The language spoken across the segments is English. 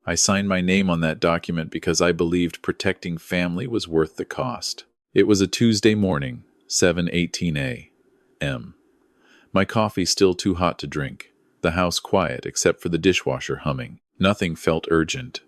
I signed my name on that document because I believed protecting family was worth the cost. It was a Tuesday morning, 7:18 a.m. My coffee still too hot to drink. The house quiet except for the dishwasher humming. Nothing felt urgent.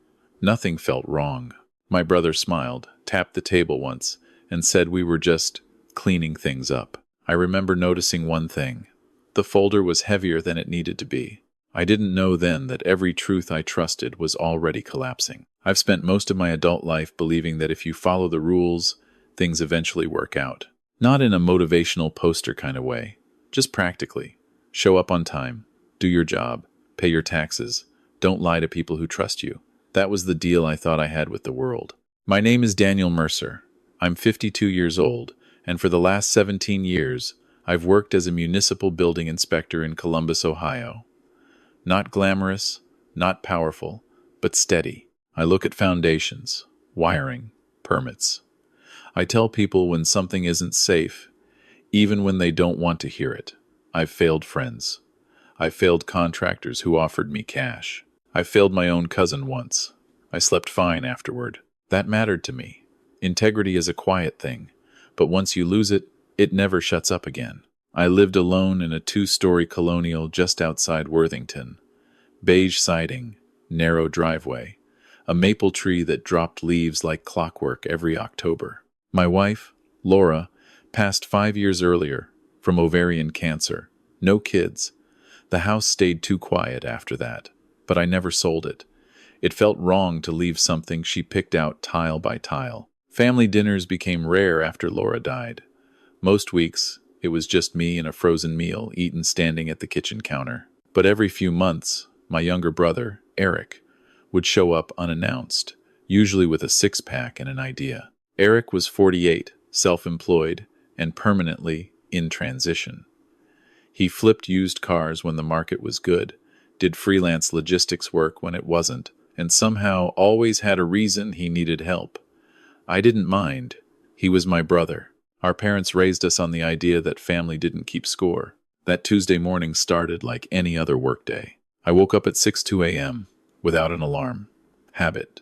Nothing felt wrong. My brother smiled, tapped the table once, and said we were just cleaning things up. I remember noticing one thing. The folder was heavier than it needed to be. I didn't know then that every truth I trusted was already collapsing. I've spent most of my adult life believing that if you follow the rules, things eventually work out. Not in a motivational poster kind of way, just practically. Show up on time, do your job, pay your taxes, don't lie to people who trust you. That was the deal I thought I had with the world. My name is Daniel Mercer. I'm 52 years old, and for the last 17 years, I've worked as a municipal building inspector in Columbus, Ohio. Not glamorous, not powerful, but steady. I look at foundations, wiring, permits. I tell people when something isn't safe, even when they don't want to hear it. I've failed friends. I've failed contractors who offered me cash. I failed my own cousin once. I slept fine afterward. That mattered to me. Integrity is a quiet thing, but once you lose it, it never shuts up again. I lived alone in a 2-story colonial just outside Worthington. Beige siding, narrow driveway, a maple tree that dropped leaves like clockwork every October. My wife, Laura, passed 5 years earlier from ovarian cancer. No kids. The house stayed too quiet after that, but I never sold it. It felt wrong to leave something she picked out tile by tile. Family dinners became rare after Laura died. Most weeks, it was just me and a frozen meal eaten standing at the kitchen counter. But every few months, my younger brother, Eric, would show up unannounced, usually with a 6-pack and an idea. Eric was 48, self-employed, and permanently in transition. He flipped used cars when the market was good, did freelance logistics work when it wasn't, and somehow always had a reason he needed help. I didn't mind. He was my brother. Our parents raised us on the idea that family didn't keep score. That Tuesday morning started like any other workday. I woke up at 6:02 a.m. without an alarm. Habit.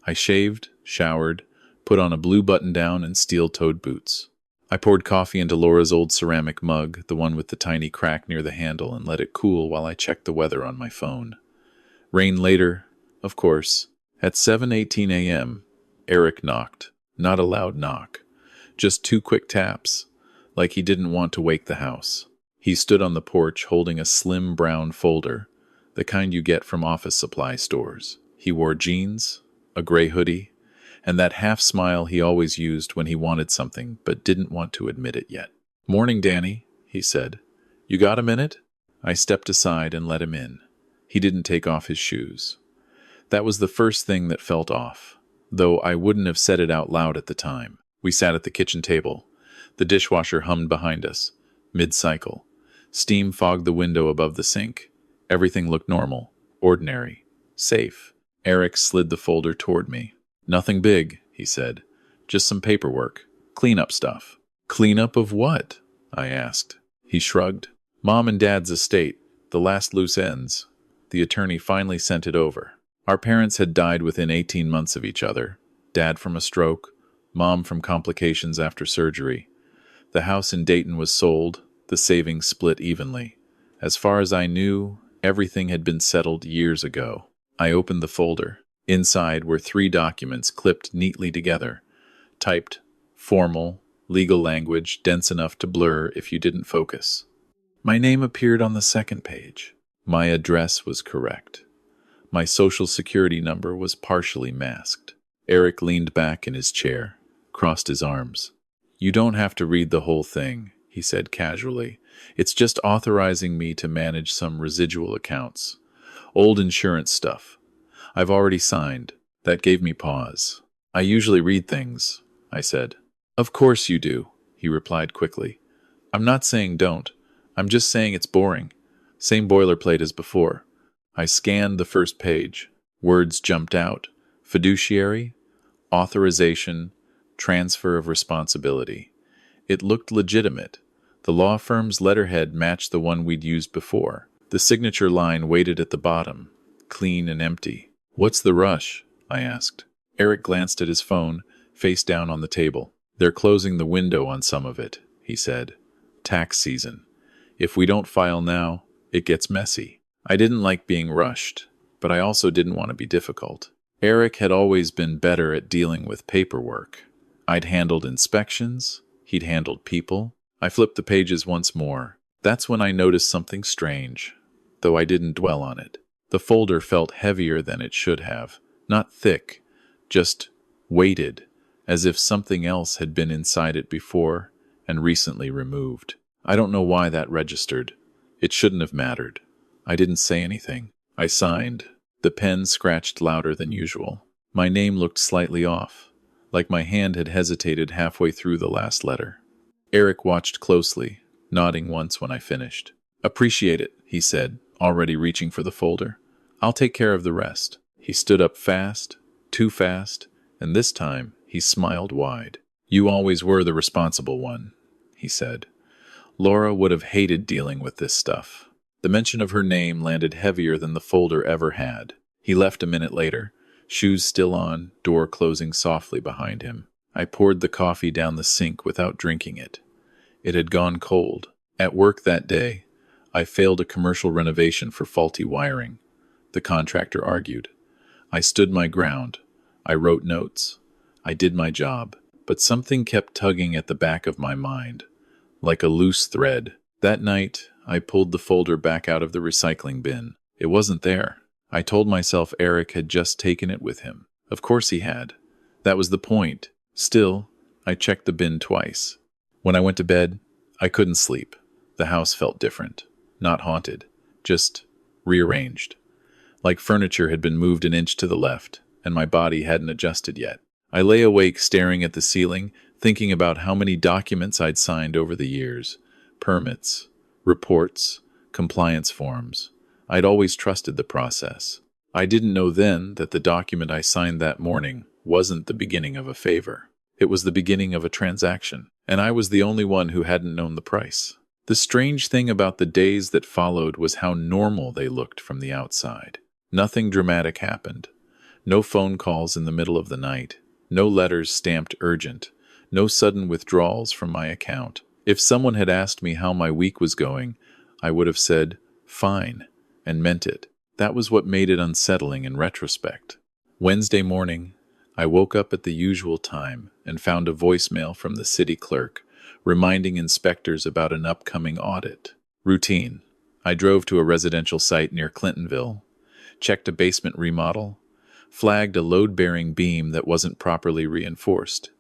I shaved, showered, put on a blue button-down and steel-toed boots. I poured coffee into Laura's old ceramic mug, the one with the tiny crack near the handle, and let it cool while I checked the weather on my phone. Rain later, of course. At 7:18 a.m., Eric knocked. Not a loud knock. Just 2 quick taps, like he didn't want to wake the house. He stood on the porch holding a slim brown folder, the kind you get from office supply stores. He wore jeans, a gray hoodie, and that half-smile he always used when he wanted something but didn't want to admit it yet. "Morning, Danny," he said. "You got a minute?" I stepped aside and let him in. He didn't take off his shoes. That was the first thing that felt off, though I wouldn't have said it out loud at the time. We sat at the kitchen table. The dishwasher hummed behind us, mid-cycle. Steam fogged the window above the sink. Everything looked normal, ordinary, safe. Eric slid the folder toward me. "Nothing big," he said. "Just some paperwork. Cleanup stuff." "Cleanup of what?" I asked. He shrugged. "Mom and Dad's estate, the last loose ends." The attorney finally sent it over. Our parents had died within 18 months of each other. Dad from a stroke, Mom from complications after surgery. The house in Dayton was sold, the savings split evenly. As far as I knew, everything had been settled years ago. I opened the folder. Inside were 3 documents clipped neatly together. Typed, formal, legal language dense enough to blur if you didn't focus. My name appeared on the second page. My address was correct. My social security number was partially masked. Eric leaned back in his chair, crossed his arms. "You don't have to read the whole thing," he said casually. "It's just authorizing me to manage some residual accounts. Old insurance stuff. I've already signed." That gave me pause. "I usually read things," I said. "Of course you do," he replied quickly. "I'm not saying don't. I'm just saying it's boring. Same boilerplate as before." I scanned the first page. Words jumped out. Fiduciary, authorization, transfer of responsibility. It looked legitimate. The law firm's letterhead matched the one we'd used before. The signature line waited at the bottom, clean and empty. "What's the rush?" I asked. Eric glanced at his phone, face down on the table. "They're closing the window on some of it," he said. "Tax season. If we don't file now, it gets messy." I didn't like being rushed, but I also didn't want to be difficult. Eric had always been better at dealing with paperwork. I'd handled inspections, he'd handled people. I flipped the pages once more. That's when I noticed something strange, though I didn't dwell on it. The folder felt heavier than it should have. Not thick, just weighted, as if something else had been inside it before and recently removed. I don't know why that registered. It shouldn't have mattered. I didn't say anything. I signed. The pen scratched louder than usual. My name looked slightly off, like my hand had hesitated halfway through the last letter. Eric watched closely, nodding once when I finished. "Appreciate it," he said, already reaching for the folder. "I'll take care of the rest." He stood up fast, too fast, and this time he smiled wide. "You always were the responsible one," he said. "Laura would have hated dealing with this stuff." The mention of her name landed heavier than the folder ever had. He left a minute later, shoes still on, door closing softly behind him. I poured the coffee down the sink without drinking it. It had gone cold. At work that day, I failed a commercial renovation for faulty wiring. The contractor argued. I stood my ground. I wrote notes. I did my job. But something kept tugging at the back of my mind, like a loose thread. That night, I pulled the folder back out of the recycling bin. It wasn't there. I told myself Eric had just taken it with him. Of course he had. That was the point. Still, I checked the bin twice. When I went to bed, I couldn't sleep. The house felt different. Not haunted. Just rearranged. Like furniture had been moved an inch to the left, and my body hadn't adjusted yet. I lay awake staring at the ceiling, thinking about how many documents I'd signed over the years. Permits, reports, compliance forms. I'd always trusted the process. I didn't know then that the document I signed that morning wasn't the beginning of a favor. It was the beginning of a transaction, and I was the only one who hadn't known the price. The strange thing about the days that followed was how normal they looked from the outside. Nothing dramatic happened. No phone calls in the middle of the night. No letters stamped urgent. No sudden withdrawals from my account. If someone had asked me how my week was going, I would have said, "Fine," and meant it. That was what made it unsettling in retrospect. Wednesday morning, I woke up at the usual time and found a voicemail from the city clerk, reminding inspectors about an upcoming audit. Routine. I drove to a residential site near Clintonville, checked a basement remodel, flagged a load-bearing beam that wasn't properly reinforced.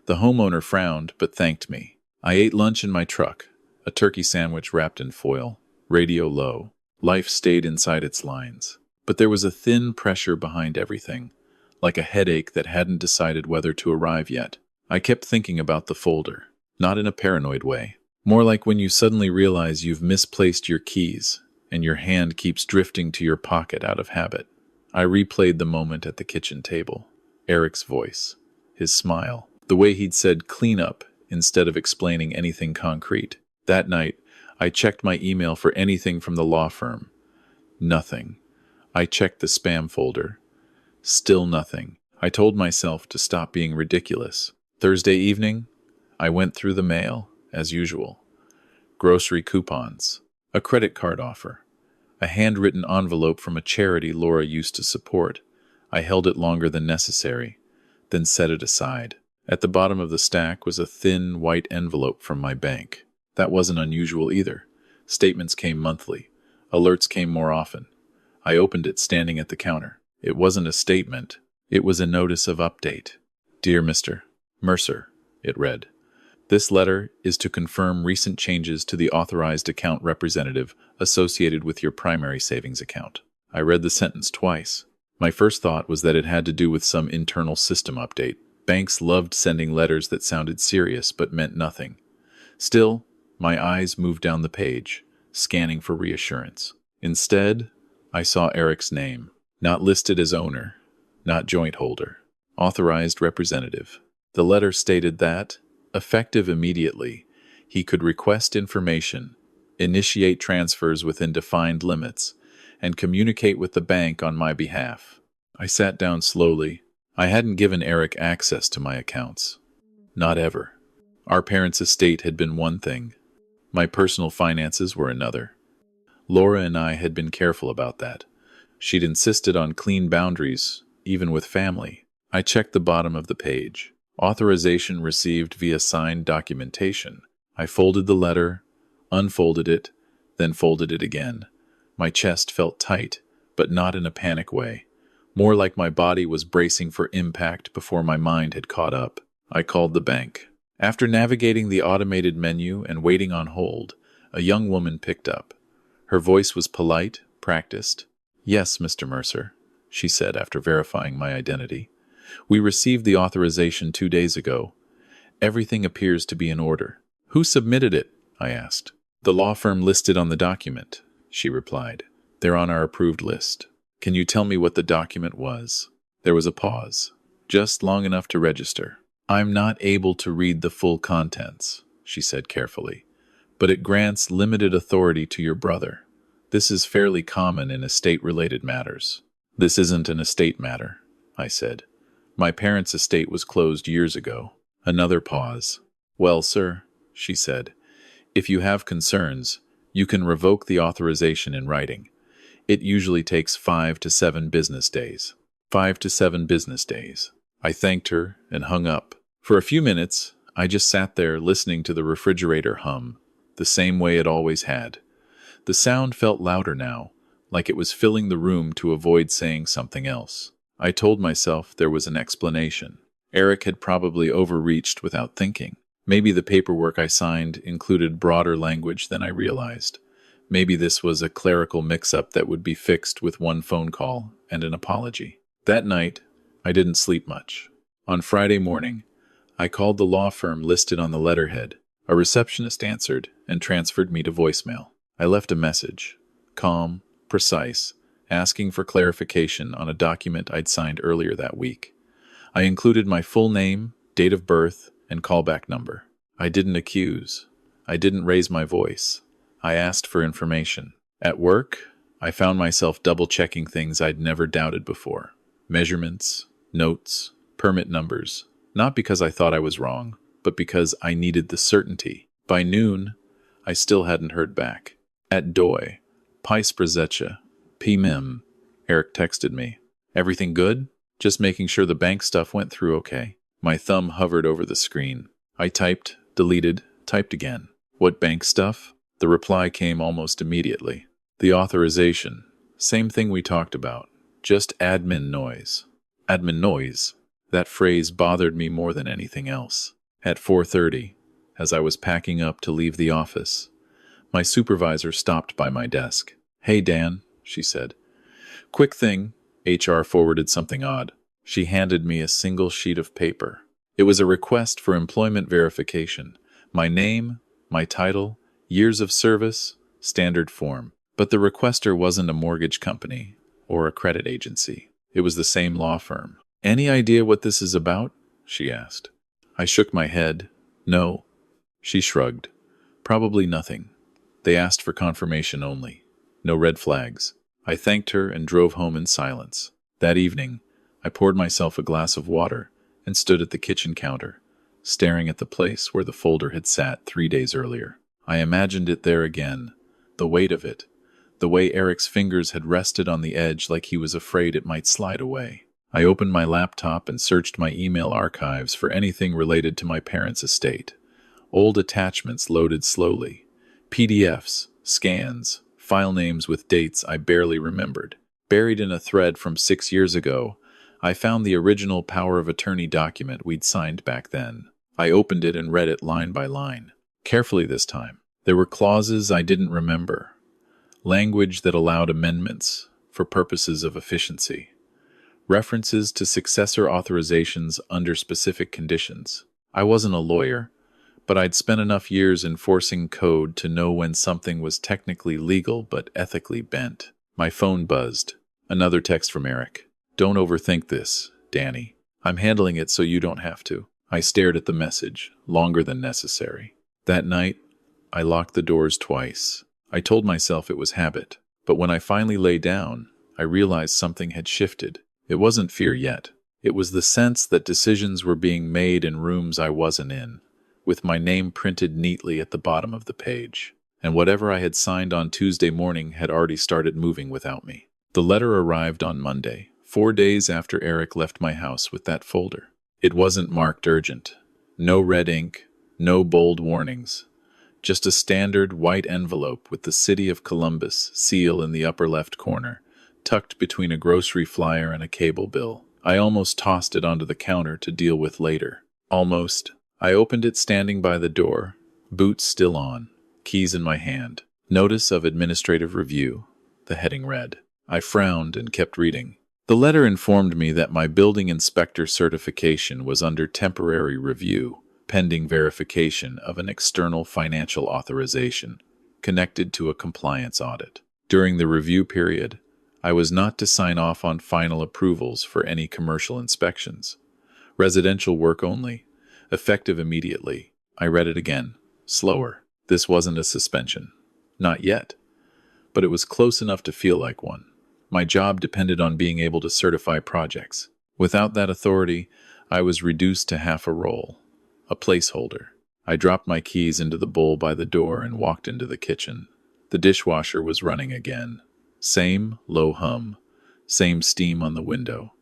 The homeowner frowned but thanked me. I ate lunch in my truck, a turkey sandwich wrapped in foil, radio low. Life stayed inside its lines. But there was a thin pressure behind everything, like a headache that hadn't decided whether to arrive yet. I kept thinking about the folder, not in a paranoid way. More like when you suddenly realize you've misplaced your keys, and your hand keeps drifting to your pocket out of habit. I replayed the moment at the kitchen table. Eric's voice, his smile, the way he'd said "clean up" instead of explaining anything concrete. That night, I checked my email for anything from the law firm. Nothing. I checked the spam folder. Still nothing. I told myself to stop being ridiculous. Thursday evening, I went through the mail, as usual. Grocery coupons. A credit card offer. A handwritten envelope from a charity Laura used to support. I held it longer than necessary, then set it aside. At the bottom of the stack was a thin, white envelope from my bank. That wasn't unusual either. Statements came monthly. Alerts came more often. I opened it standing at the counter. It wasn't a statement. It was a notice of update. "Dear Mr. Mercer," it read. "This letter is to confirm recent changes to the authorized account representative associated with your primary savings account." I read the sentence twice. My first thought was that it had to do with some internal system update. Banks loved sending letters that sounded serious but meant nothing. Still, my eyes moved down the page, scanning for reassurance. Instead, I saw Eric's name, not listed as owner, not joint holder, authorized representative. The letter stated that, effective immediately, he could request information, initiate transfers within defined limits, and communicate with the bank on my behalf. I sat down slowly. I hadn't given Eric access to my accounts. Not ever. Our parents' estate had been one thing. My personal finances were another. Laura and I had been careful about that. She'd insisted on clean boundaries, even with family. I checked the bottom of the page. Authorization received via signed documentation. I folded the letter, unfolded it, then folded it again. My chest felt tight, but not in a panic way. More like my body was bracing for impact before my mind had caught up. I called the bank. After navigating the automated menu and waiting on hold, a young woman picked up. Her voice was polite, practiced. "Yes, Mr. Mercer," she said after verifying my identity. "We received the authorization 2 days ago. Everything appears to be in order." "Who submitted it?" I asked. "The law firm listed on the document," she replied. "They're on our approved list." "Can you tell me what the document was?" There was a pause, just long enough to register. "I'm not able to read the full contents," she said carefully, "but it grants limited authority to your brother. This is fairly common in estate-related matters." "This isn't an estate matter," I said. "My parents' estate was closed years ago." Another pause. "Well, sir," she said, "if you have concerns, you can revoke the authorization in writing. It usually takes 5 to 7 business days. 5 to 7 business days. I thanked her and hung up. For a few minutes, I just sat there listening to the refrigerator hum, the same way it always had. The sound felt louder now, like it was filling the room to avoid saying something else. I told myself there was an explanation. Eric had probably overreached without thinking. Maybe the paperwork I signed included broader language than I realized. Maybe this was a clerical mix-up that would be fixed with one phone call and an apology. That night, I didn't sleep much. On Friday morning, I called the law firm listed on the letterhead. A receptionist answered and transferred me to voicemail. I left a message, calm, precise, asking for clarification on a document I'd signed earlier that week. I included my full name, date of birth, and callback number. I didn't accuse. I didn't raise my voice. I asked for information. At work, I found myself double-checking things I'd never doubted before. Measurements, notes, permit numbers. Not because I thought I was wrong, but because I needed the certainty. By noon, I still hadn't heard back. At Doi, Pais Brazecha, P.M. Eric texted me. "Everything good? Just making sure the bank stuff went through okay." My thumb hovered over the screen. I typed, deleted, typed again. "What bank stuff?" The reply came almost immediately. "The authorization. Same thing we talked about. Just admin noise." Admin noise? That phrase bothered me more than anything else. At 4:30, as I was packing up to leave the office, my supervisor stopped by my desk. "Hey, Dan," she said. "Quick thing, HR forwarded something odd." She handed me a single sheet of paper. It was a request for employment verification. My name, my title, years of service, standard form. But the requester wasn't a mortgage company or a credit agency. It was the same law firm. "Any idea what this is about?" she asked. I shook my head. "No." She shrugged. "Probably nothing. They asked for confirmation only. No red flags." I thanked her and drove home in silence. That evening, I poured myself a glass of water and stood at the kitchen counter, staring at the place where the folder had sat 3 days earlier. I imagined it there again, the weight of it, the way Eric's fingers had rested on the edge like he was afraid it might slide away. I opened my laptop and searched my email archives for anything related to my parents' estate. Old attachments loaded slowly. PDFs, scans, file names with dates I barely remembered. Buried in a thread from 6 years ago, I found the original power of attorney document we'd signed back then. I opened it and read it line by line. Carefully this time. There were clauses I didn't remember. Language that allowed amendments for purposes of efficiency. References to successor authorizations under specific conditions. I wasn't a lawyer, but I'd spent enough years enforcing code to know when something was technically legal but ethically bent. My phone buzzed. Another text from Eric. "Don't overthink this, Danny. I'm handling it so you don't have to." I stared at the message, longer than necessary. That night, I locked the doors twice. I told myself it was habit, but when I finally lay down, I realized something had shifted. It wasn't fear yet. It was the sense that decisions were being made in rooms I wasn't in, with my name printed neatly at the bottom of the page. And whatever I had signed on Tuesday morning had already started moving without me. The letter arrived on Monday, 4 days after Eric left my house with that folder. It wasn't marked urgent. No red ink, no bold warnings. Just a standard white envelope with the City of Columbus seal in the upper left corner, tucked between a grocery flyer and a cable bill. I almost tossed it onto the counter to deal with later. Almost. I opened it standing by the door, boots still on, keys in my hand. Notice of administrative review, the heading read. I frowned and kept reading. The letter informed me that my building inspector certification was under temporary review, pending verification of an external financial authorization connected to a compliance audit. During the review period, I was not to sign off on final approvals for any commercial inspections. Residential work only, effective immediately. I read it again, slower. This wasn't a suspension. Not yet. But it was close enough to feel like one. My job depended on being able to certify projects. Without that authority, I was reduced to half a role, a placeholder. I dropped my keys into the bowl by the door and walked into the kitchen. The dishwasher was running again. Same low hum, same steam on the window.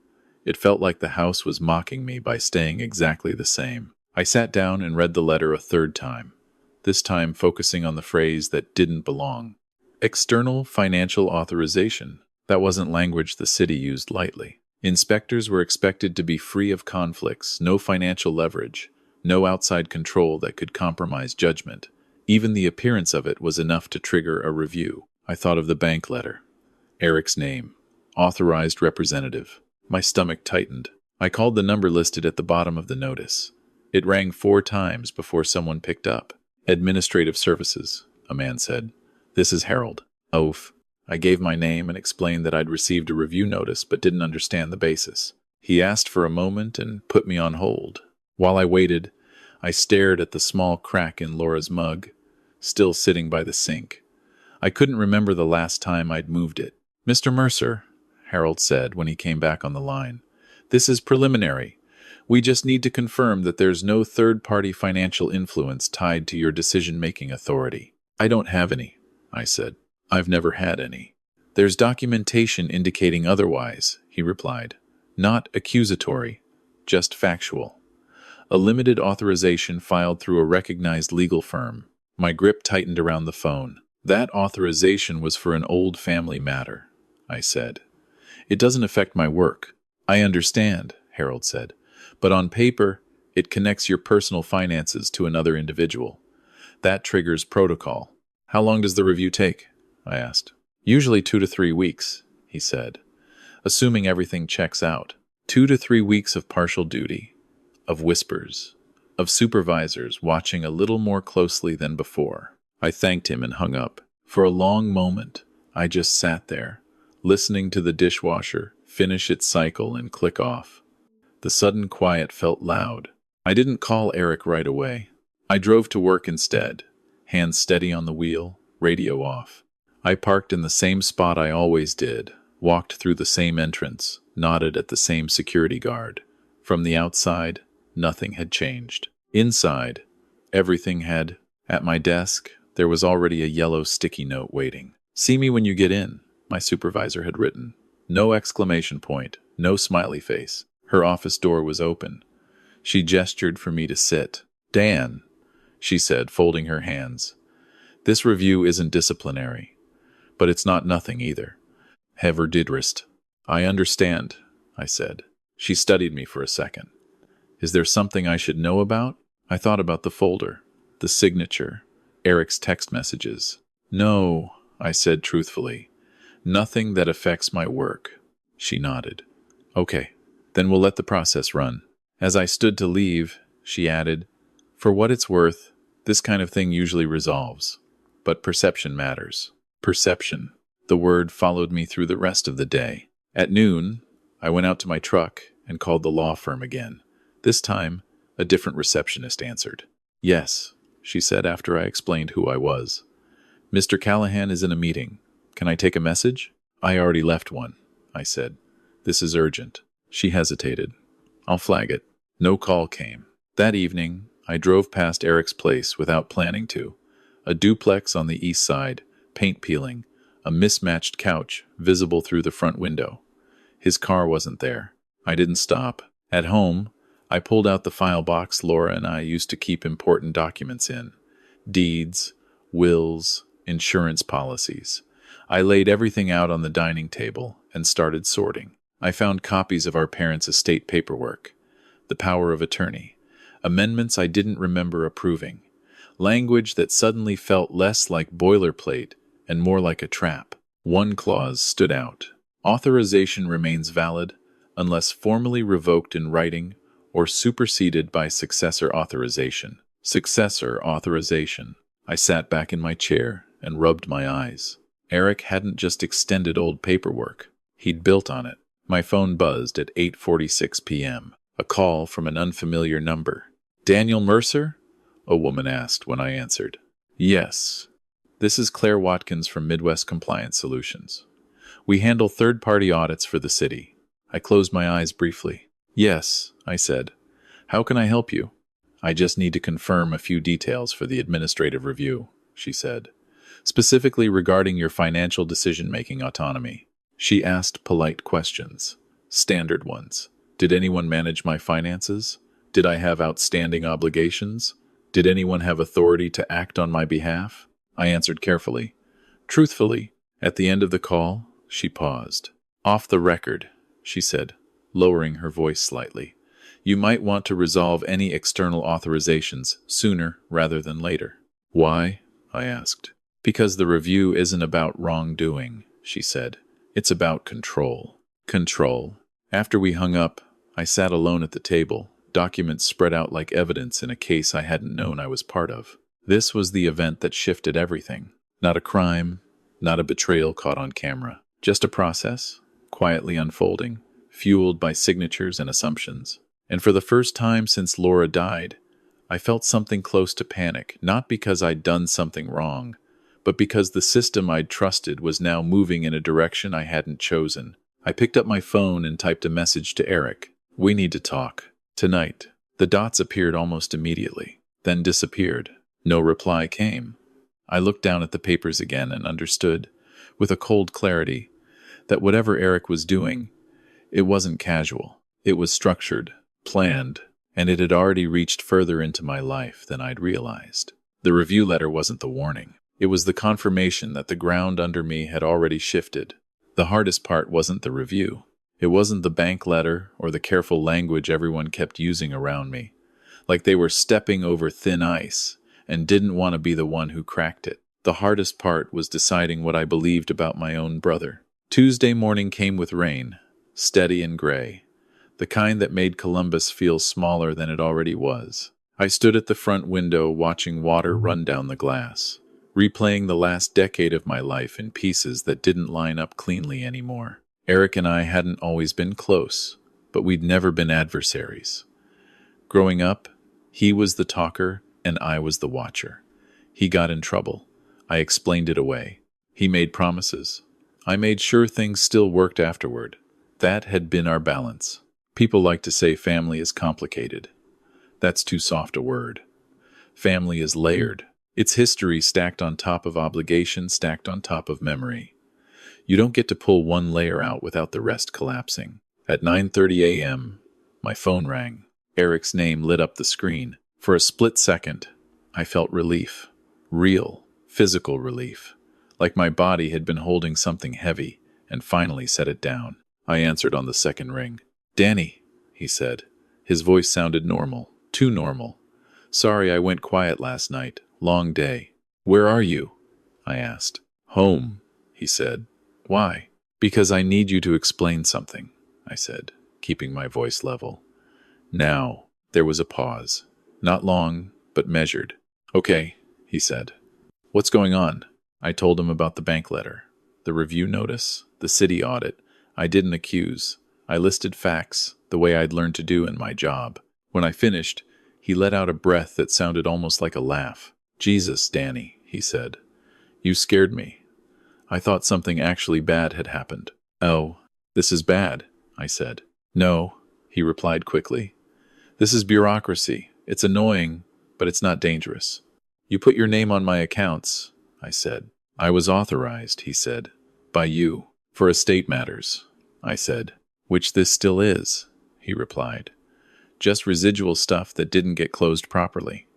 It felt like the house was mocking me by staying exactly the same. I sat down and read the letter a third time, this time focusing on the phrase that didn't belong. External financial authorization. That wasn't language the city used lightly. Inspectors were expected to be free of conflicts, no financial leverage, no outside control that could compromise judgment. Even the appearance of it was enough to trigger a review. I thought of the bank letter. Eric's name. Authorized representative. My stomach tightened. I called the number listed at the bottom of the notice. It rang 4 times before someone picked up. Administrative services, a man said. This is Harold. Oof. I gave my name and explained that I'd received a review notice but didn't understand the basis. He asked for a moment and put me on hold. While I waited, I stared at the small crack in Laura's mug, still sitting by the sink. I couldn't remember the last time I'd moved it. Mr. Mercer, Harold said when he came back on the line, this is preliminary. We just need to confirm that there's no third-party financial influence tied to your decision-making authority. I don't have any, I said. I've never had any. There's documentation indicating otherwise, he replied. Not accusatory, just factual. A limited authorization filed through a recognized legal firm. My grip tightened around the phone. That authorization was for an old family matter, I said. It doesn't affect my work. I understand, Harold said. But on paper, it connects your personal finances to another individual. That triggers protocol. How long does the review take? I asked. Usually 2 to 3 weeks, he said. Assuming everything checks out. 2 to 3 weeks of partial duty, of whispers, of supervisors watching a little more closely than before. I thanked him and hung up. For a long moment, I just sat there, listening to the dishwasher finish its cycle and click off. The sudden quiet felt loud. I didn't call Eric right away. I drove to work instead, hands steady on the wheel, radio off. I parked in the same spot I always did, walked through the same entrance, nodded at the same security guard. From the outside, nothing had changed. Inside, everything had. At my desk, there was already a yellow sticky note waiting. See me when you get in, my supervisor had written. No exclamation point, no smiley face. Her office door was open. She gestured for me to sit. Dan, she said, folding her hands. This review isn't disciplinary. But it's not nothing either. Hever Didrist. I understand, I said. She studied me for a second. Is there something I should know about? I thought about the folder, the signature, Eric's text messages. No, I said truthfully. Nothing that affects my work. She nodded. Okay, then we'll let the process run. As I stood to leave, she added, for what it's worth, this kind of thing usually resolves. But perception matters. Perception. The word followed me through the rest of the day. At noon, I went out to my truck and called the law firm again. This time, a different receptionist answered. Yes, she said after I explained who I was. Mr. Callahan is in a meeting. Can I take a message? I already left one, I said. This is urgent. She hesitated. I'll flag it. No call came. That evening, I drove past Eric's place without planning to. A duplex on the east side, paint peeling, a mismatched couch visible through the front window. His car wasn't there. I didn't stop. At home, I pulled out the file box Laura and I used to keep important documents in. Deeds, wills, insurance policies. I laid everything out on the dining table and started sorting. I found copies of our parents' estate paperwork, the power of attorney, amendments I didn't remember approving, language that suddenly felt less like boilerplate and more like a trap. One clause stood out. Authorization remains valid unless formally revoked in writing or superseded by successor authorization. Successor authorization. I sat back in my chair and rubbed my eyes. Eric hadn't just extended old paperwork. He'd built on it. My phone buzzed at 8:46 p.m. A call from an unfamiliar number. "Daniel Mercer?" a woman asked when I answered. "Yes. This is Claire Watkins from Midwest Compliance Solutions. We handle third-party audits for the city." I closed my eyes briefly. "Yes," I said. "How can I help you?" "I just need to confirm a few details for the administrative review," she said. "Specifically regarding your financial decision-making autonomy." She asked polite questions. Standard ones. Did anyone manage my finances? Did I have outstanding obligations? Did anyone have authority to act on my behalf? I answered carefully. Truthfully. At the end of the call, she paused. "Off the record," she said, lowering her voice slightly. "You might want to resolve any external authorizations sooner rather than later." "Why?" I asked. "Because the review isn't about wrongdoing," she said. "It's about control." Control. After we hung up, I sat alone at the table, documents spread out like evidence in a case I hadn't known I was part of. This was the event that shifted everything. Not a crime, not a betrayal caught on camera. Just a process, quietly unfolding, fueled by signatures and assumptions. And for the first time since Laura died, I felt something close to panic, not because I'd done something wrong, but because the system I'd trusted was now moving in a direction I hadn't chosen. I picked up my phone and typed a message to Eric. "We need to talk. Tonight." The dots appeared almost immediately, then disappeared. No reply came. I looked down at the papers again and understood, with a cold clarity, that whatever Eric was doing, it wasn't casual. It was structured, planned, and it had already reached further into my life than I'd realized. The review letter wasn't the warning. It was the confirmation that the ground under me had already shifted. The hardest part wasn't the review. It wasn't the bank letter or the careful language everyone kept using around me, like they were stepping over thin ice and didn't want to be the one who cracked it. The hardest part was deciding what I believed about my own brother. Tuesday morning came with rain, steady and gray, the kind that made Columbus feel smaller than it already was. I stood at the front window watching water run down the glass, replaying the last decade of my life in pieces that didn't line up cleanly anymore. Eric and I hadn't always been close, but we'd never been adversaries. Growing up, he was the talker and I was the watcher. He got in trouble. I explained it away. He made promises. I made sure things still worked afterward. That had been our balance. People like to say family is complicated. That's too soft a word. Family is layered. It's history stacked on top of obligation, stacked on top of memory. You don't get to pull one layer out without the rest collapsing. At 9:30 a.m., my phone rang. Eric's name lit up the screen. For a split second, I felt relief. Real, physical relief. Like my body had been holding something heavy and finally set it down. I answered on the second ring. "Danny," he said. His voice sounded normal, too normal. "Sorry I went quiet last night. Long day." "Where are you?" I asked. "Home," he said. "Why?" "Because I need you to explain something," I said, keeping my voice level. Now, there was a pause. Not long, but measured. "Okay," he said. "What's going on?" I told him about the bank letter, the review notice, the city audit. I didn't accuse. I listed facts, the way I'd learned to do in my job. When I finished, he let out a breath that sounded almost like a laugh. "Jesus, Danny," he said. "You scared me. I thought something actually bad had happened." "Oh, this is bad," I said. No, he replied quickly. This is bureaucracy. It's annoying, but it's not dangerous. You put your name on my accounts, I said. I was authorized, he said. By you. For estate matters, I said. Which this still is, he replied. Just residual stuff that didn't get closed properly.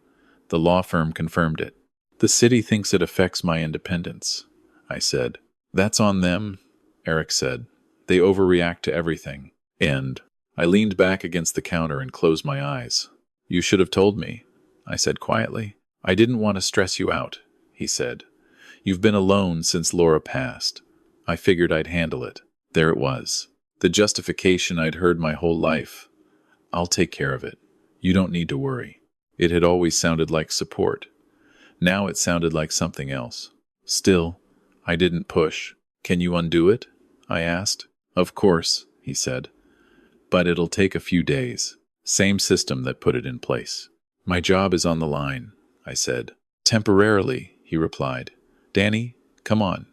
The law firm confirmed it. The city thinks it affects my independence, I said. That's on them, Eric said. They overreact to everything. And I leaned back against the counter and closed my eyes. You should have told me, I said quietly. I didn't want to stress you out, he said. You've been alone since Laura passed. I figured I'd handle it. There it was. The justification I'd heard my whole life. I'll take care of it. You don't need to worry. It had always sounded like support. Now it sounded like something else. Still, I didn't push. Can you undo it? I asked. Of course, he said. But it'll take a few days. Same system that put it in place. My job is on the line, I said. Temporarily, he replied. Danny, come on.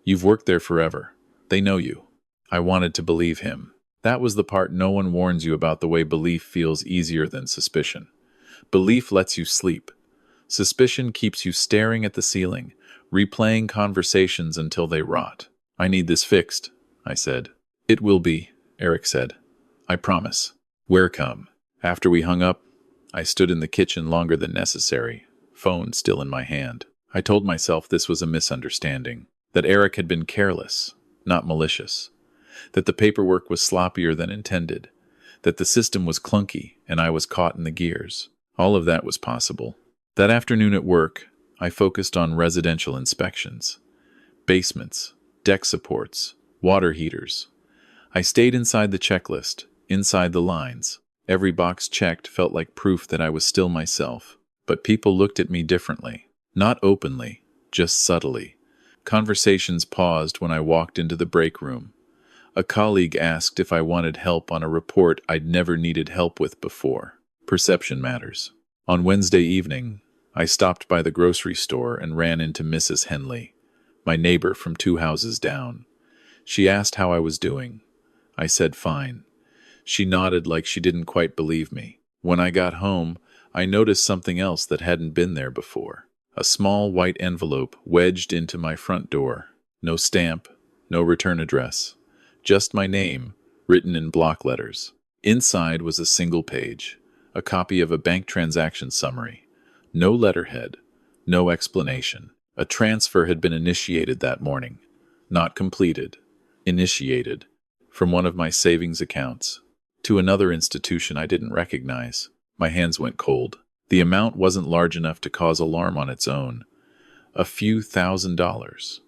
You've worked there forever. They know you. I wanted to believe him. That was the part no one warns you about, the way belief feels easier than suspicion. Belief lets you sleep. Suspicion keeps you staring at the ceiling, replaying conversations until they rot. I need this fixed, I said. It will be, Eric said. I promise. Where come? After we hung up, I stood in the kitchen longer than necessary, phone still in my hand. I told myself this was a misunderstanding, that Eric had been careless, not malicious, that the paperwork was sloppier than intended, that the system was clunky and I was caught in the gears. All of that was possible. That afternoon at work, I focused on residential inspections, basements, deck supports, water heaters. I stayed inside the checklist, inside the lines. Every box checked felt like proof that I was still myself. But people looked at me differently. Not openly, just subtly. Conversations paused when I walked into the break room. A colleague asked if I wanted help on a report I'd never needed help with before. Perception matters. On Wednesday evening, I stopped by the grocery store and ran into Mrs. Henley, my neighbor from 2 houses down. She asked how I was doing. I said fine. She nodded like she didn't quite believe me. When I got home, I noticed something else that hadn't been there before. A small white envelope wedged into my front door. No stamp, no return address. Just my name, written in block letters. Inside was a single page, a copy of a bank transaction summary. No letterhead, no explanation. A transfer had been initiated that morning. Not completed. Initiated. From one of my savings accounts to another institution I didn't recognize. My hands went cold. The amount wasn't large enough to cause alarm on its own. A few $1,000s.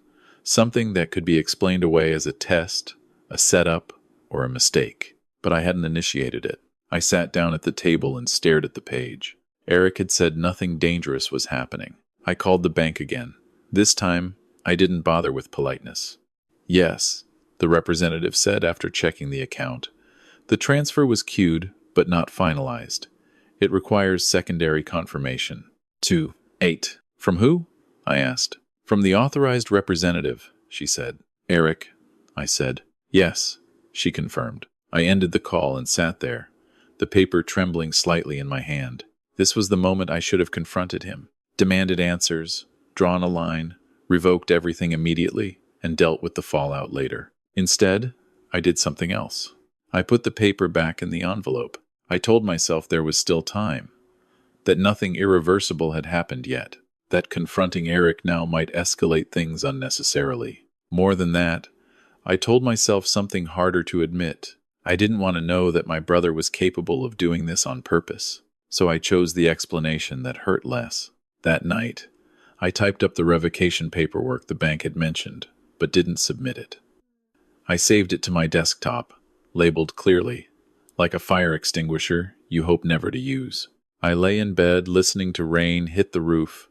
Something that could be explained away as a test, a setup, or a mistake. But I hadn't initiated it. I sat down at the table and stared at the page. Eric had said nothing dangerous was happening. I called the bank again. This time, I didn't bother with politeness. Yes, the representative said after checking the account. The transfer was queued, but not finalized. It requires secondary confirmation. 2-8. From who? I asked. From the authorized representative, she said. Eric, I said. Yes, she confirmed. I ended the call and sat there, the paper trembling slightly in my hand. This was the moment I should have confronted him, demanded answers, drawn a line, revoked everything immediately, and dealt with the fallout later. Instead, I did something else. I put the paper back in the envelope. I told myself there was still time, that nothing irreversible had happened yet, that confronting Eric now might escalate things unnecessarily. More than that, I told myself something harder to admit. I didn't want to know that my brother was capable of doing this on purpose, so I chose the explanation that hurt less. That night, I typed up the revocation paperwork the bank had mentioned, but didn't submit it. I saved it to my desktop, labeled clearly, like a fire extinguisher you hope never to use. I lay in bed listening to rain hit the roof,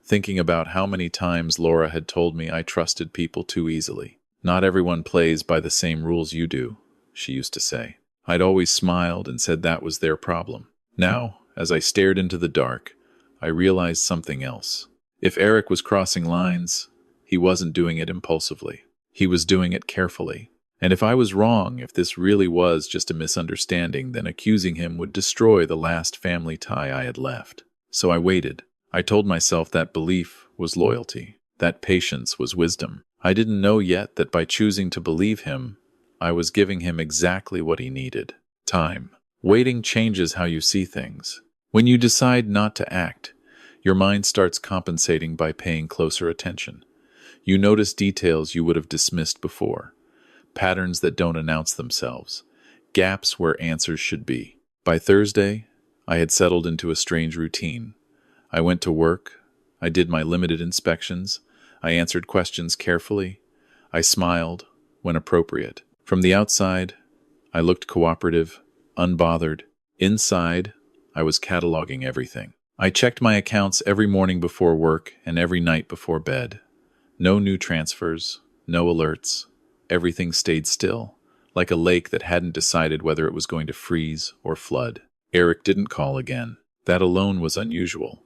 thinking about how many times Laura had told me I trusted people too easily. Not everyone plays by the same rules you do, she used to say. I'd always smiled and said that was their problem. Now, as I stared into the dark, I realized something else. If Eric was crossing lines, he wasn't doing it impulsively. He was doing it carefully. And if I was wrong, if this really was just a misunderstanding, then accusing him would destroy the last family tie I had left. So I waited. I told myself that belief was loyalty, that patience was wisdom. I didn't know yet that by choosing to believe him, I was giving him exactly what he needed: time. Waiting changes how you see things. When you decide not to act, your mind starts compensating by paying closer attention. You notice details you would have dismissed before, patterns that don't announce themselves, gaps where answers should be. By Thursday, I had settled into a strange routine. I went to work, I did my limited inspections, I answered questions carefully, I smiled when appropriate. From the outside, I looked cooperative, unbothered. Inside, I was cataloging everything. I checked my accounts every morning before work and every night before bed. No new transfers, no alerts. Everything stayed still, like a lake that hadn't decided whether it was going to freeze or flood. Eric didn't call again. That alone was unusual.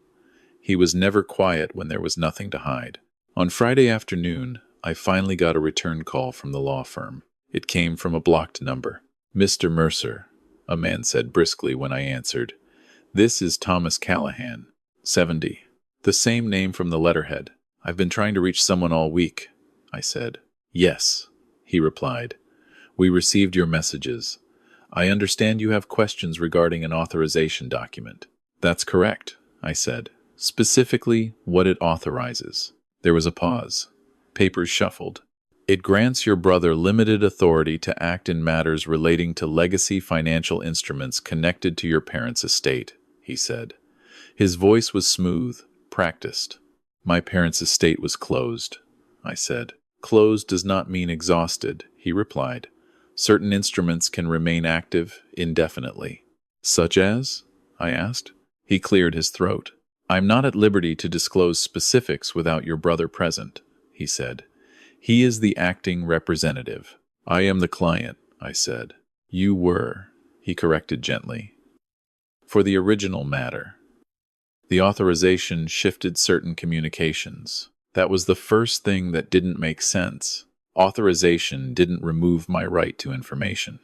He was never quiet when there was nothing to hide. On Friday afternoon, I finally got a return call from the law firm. It came from a blocked number. "Mr. Mercer," a man said briskly when I answered. "This is Thomas Callahan, 70. The same name from the letterhead. I've been trying to reach someone all week," I said. "Yes," he replied. "We received your messages. I understand you have questions regarding an authorization document." "That's correct," I said. "Specifically, what it authorizes." There was a pause. Papers shuffled. "It grants your brother limited authority to act in matters relating to legacy financial instruments connected to your parents' estate," he said. His voice was smooth, practiced. "My parents' estate was closed," I said. "Closed does not mean exhausted," he replied. "Certain instruments can remain active indefinitely." "Such as?" I asked. He cleared his throat. "I'm not at liberty to disclose specifics without your brother present," he said. "He is the acting representative." "I am the client," I said. "You were," he corrected gently. "For the original matter." The authorization shifted certain communications. That was the first thing that didn't make sense. Authorization didn't remove my right to information.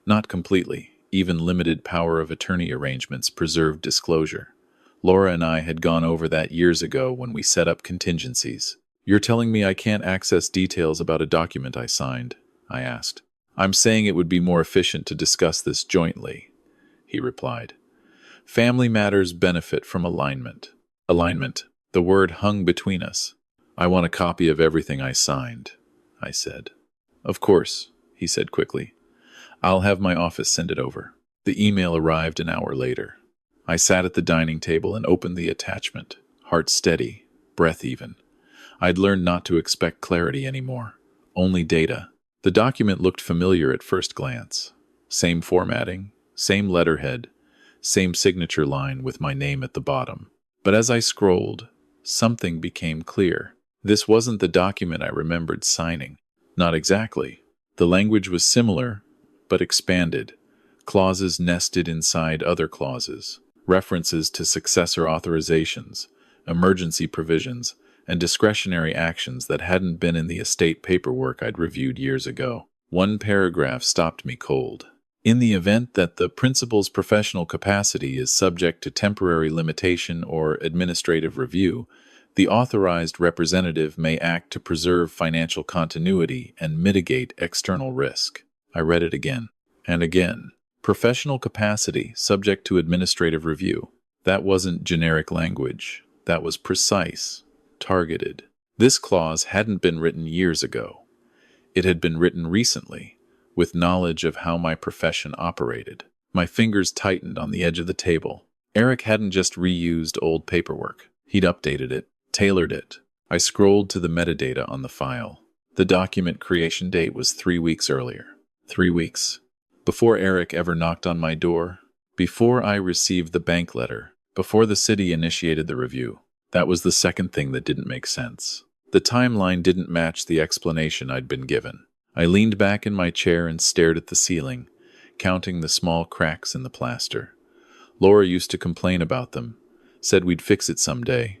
Not completely. Even limited power of attorney arrangements preserved disclosure. Laura and I had gone over that years ago when we set up contingencies. "You're telling me I can't access details about a document I signed?" I asked. "I'm saying it would be more efficient to discuss this jointly," he replied. "Family matters benefit from alignment." Alignment. The word hung between us. "I want a copy of everything I signed," I said. "Of course," he said quickly. "I'll have my office send it over." The email arrived an hour later. I sat at the dining table and opened the attachment, heart steady, breath even. I'd learned not to expect clarity anymore, only data. The document looked familiar at first glance. Same formatting, same letterhead, same signature line with my name at the bottom. But as I scrolled, something became clear. This wasn't the document I remembered signing. Not exactly. The language was similar, but expanded. Clauses nested inside other clauses. References to successor authorizations, emergency provisions, and discretionary actions that hadn't been in the estate paperwork I'd reviewed years ago. One paragraph stopped me cold. "In the event that the principal's professional capacity is subject to temporary limitation or administrative review, the authorized representative may act to preserve financial continuity and mitigate external risk." I read it again and again. Professional capacity subject to administrative review. That wasn't generic language. That was precise, targeted. This clause hadn't been written years ago. It had been written recently, with knowledge of how my profession operated. My fingers tightened on the edge of the table. Eric hadn't just reused old paperwork. He'd updated it, tailored it. I scrolled to the metadata on the file. The document creation date was 3 weeks earlier. 3 weeks. Before Eric ever knocked on my door. Before I received the bank letter. Before the city initiated the review. That was the second thing that didn't make sense. The timeline didn't match the explanation I'd been given. I leaned back in my chair and stared at the ceiling, counting the small cracks in the plaster. Laura used to complain about them, said we'd fix it someday.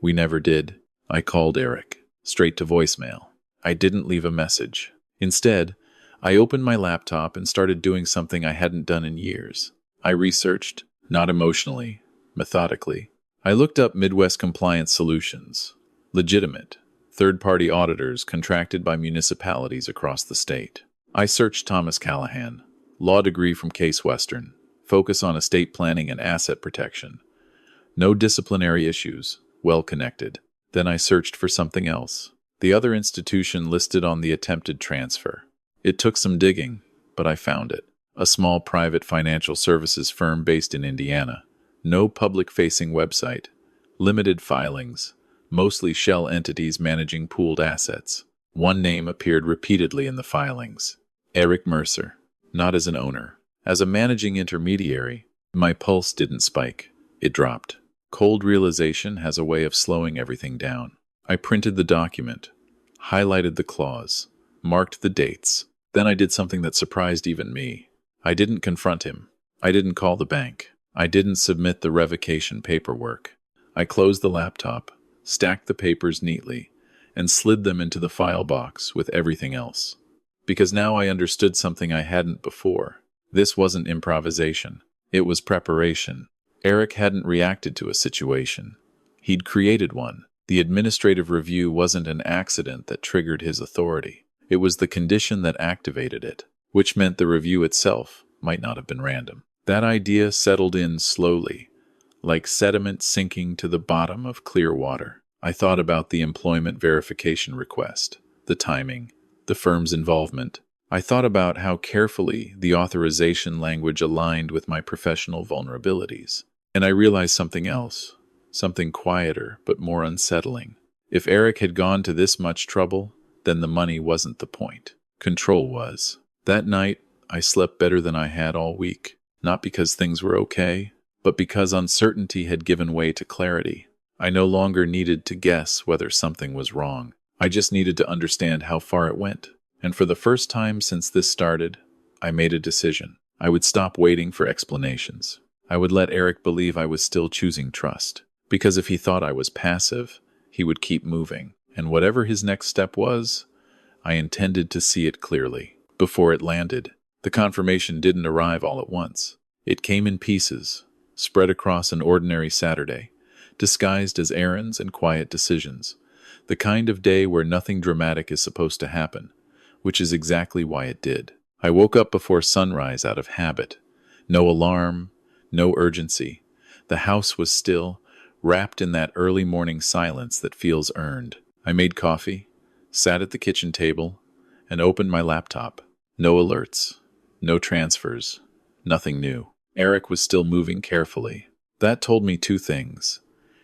We never did. I called Eric, straight to voicemail. I didn't leave a message. Instead, I opened my laptop and started doing something I hadn't done in years. I researched, not emotionally, methodically. I looked up Midwest compliance solutions, legitimate, third-party auditors contracted by municipalities across the state. I searched Thomas Callahan, law degree from Case Western, focus on estate planning and asset protection. No disciplinary issues, well connected. Then I searched for something else. The other institution listed on the attempted transfer. It took some digging, but I found it. A small private financial services firm based in Indiana. No public-facing website. Limited filings. Mostly shell entities managing pooled assets. One name appeared repeatedly in the filings. Eric Mercer. Not as an owner. As a managing intermediary, my pulse didn't spike. It dropped. Cold realization has a way of slowing everything down. I printed the document, highlighted the clause, marked the dates. Then I did something that surprised even me. I didn't confront him. I didn't call the bank. I didn't submit the revocation paperwork. I closed the laptop, stacked the papers neatly, and slid them into the file box with everything else. Because now I understood something I hadn't before. This wasn't improvisation. It was preparation. Eric hadn't reacted to a situation. He'd created one. The administrative review wasn't an accident that triggered his authority. It was the condition that activated it, which meant the review itself might not have been random. That idea settled in slowly, like sediment sinking to the bottom of clear water. I thought about the employment verification request, the timing, the firm's involvement. I thought about how carefully the authorization language aligned with my professional vulnerabilities. And I realized something else, something quieter but more unsettling. If Eric had gone to this much trouble, then the money wasn't the point. Control was. That night, I slept better than I had all week, not because things were okay, but because uncertainty had given way to clarity. I no longer needed to guess whether something was wrong. I just needed to understand how far it went. And for the first time since this started, I made a decision. I would stop waiting for explanations. I would let Eric believe I was still choosing trust. Because if he thought I was passive, he would keep moving. And whatever his next step was, I intended to see it clearly. Before it landed, the confirmation didn't arrive all at once. It came in pieces, spread across an ordinary Saturday, disguised as errands and quiet decisions. The kind of day where nothing dramatic is supposed to happen, which is exactly why it did. I woke up before sunrise out of habit. No alarm, no urgency. The house was still, wrapped in that early morning silence that feels earned. I made coffee, sat at the kitchen table, and opened my laptop. No alerts, no transfers, nothing new. Eric was still moving carefully. That told me two things.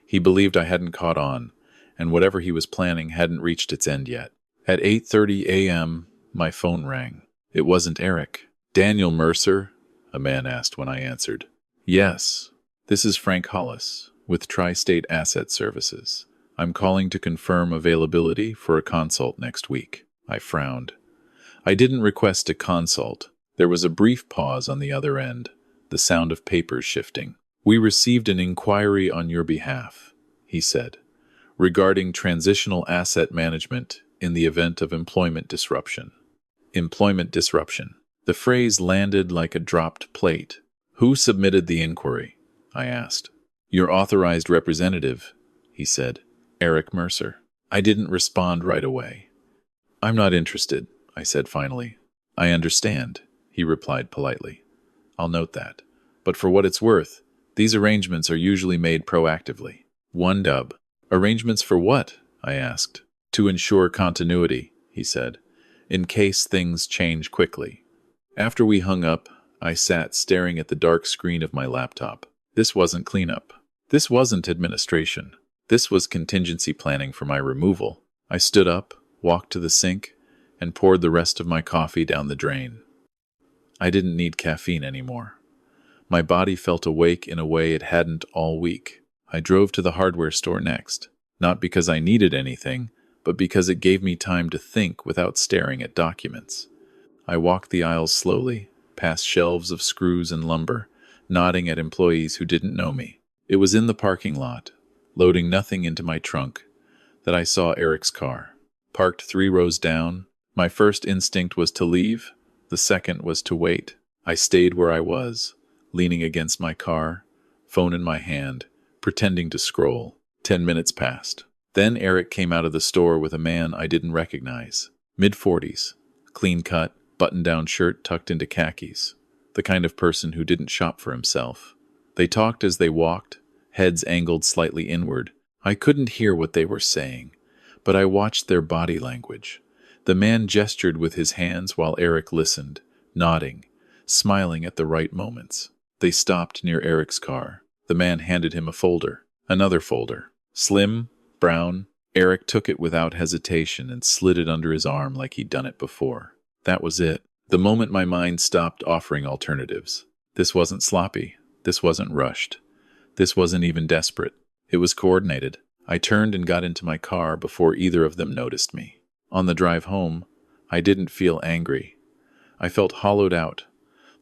He believed I hadn't caught on, and whatever he was planning hadn't reached its end yet. At 8:30 a.m., my phone rang. It wasn't Eric. "Daniel Mercer?" a man asked when I answered. "Yes, this is Frank Hollis with Tri-State Asset Services. I'm calling to confirm availability for a consult next week." I frowned. I didn't request a consult. There was a brief pause on the other end, the sound of papers shifting. "We received an inquiry on your behalf," he said, "regarding transitional asset management in the event of employment disruption." Employment disruption. The phrase landed like a dropped plate. "Who submitted the inquiry?" I asked. "Your authorized representative," he said. "Eric Mercer." I didn't respond right away. "I'm not interested," I said finally. "I understand," he replied politely. "I'll note that. But for what it's worth, these arrangements are usually made proactively." One dub. "Arrangements for what?" I asked. "To ensure continuity," he said, "in case things change quickly." After we hung up, I sat staring at the dark screen of my laptop. This wasn't cleanup. This wasn't administration. This was contingency planning for my removal. I stood up, walked to the sink, and poured the rest of my coffee down the drain. I didn't need caffeine anymore. My body felt awake in a way it hadn't all week. I drove to the hardware store next, not because I needed anything, but because it gave me time to think without staring at documents. I walked the aisles slowly, past shelves of screws and lumber, nodding at employees who didn't know me. It was in the parking lot, loading nothing into my trunk, that I saw Eric's car. Parked 3 rows down, my first instinct was to leave, The second was to wait. I stayed where I was, leaning against my car, phone in my hand, pretending to scroll. 10 minutes passed. Then Eric came out of the store with a man I didn't recognize. Mid-40s, clean cut, button-down shirt tucked into khakis. The kind of person who didn't shop for himself. They talked as they walked, heads angled slightly inward. I couldn't hear what they were saying, but I watched their body language. The man gestured with his hands while Eric listened, nodding, smiling at the right moments. They stopped near Eric's car. The man handed him a folder, another folder. Slim, brown. Eric took it without hesitation and slid it under his arm like he'd done it before. That was it. The moment my mind stopped offering alternatives. This wasn't sloppy. This wasn't rushed. This wasn't even desperate. It was coordinated. I turned and got into my car before either of them noticed me. On the drive home, I didn't feel angry. I felt hollowed out,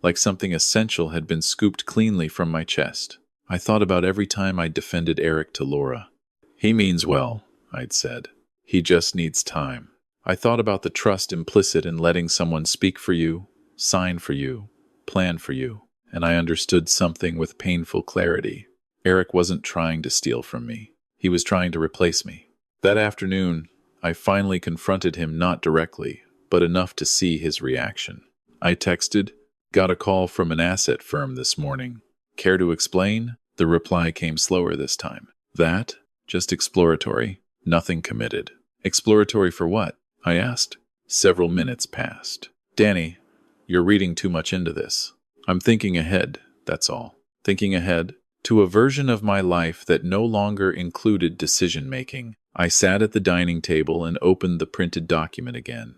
like something essential had been scooped cleanly from my chest. I thought about every time I defended Eric to Laura. He means well, I'd said. He just needs time. I thought about the trust implicit in letting someone speak for you, sign for you, plan for you, and I understood something with painful clarity. Eric wasn't trying to steal from me. He was trying to replace me. That afternoon, I finally confronted him not directly, but enough to see his reaction. I texted, "Got a call from an asset firm this morning. Care to explain?" The reply came slower this time. That? Just exploratory. Nothing committed. Exploratory for what? I asked. Several minutes passed. "Danny, you're reading too much into this. I'm thinking ahead, that's all. Thinking ahead to a version of my life that no longer included decision-making." I sat at the dining table and opened the printed document again.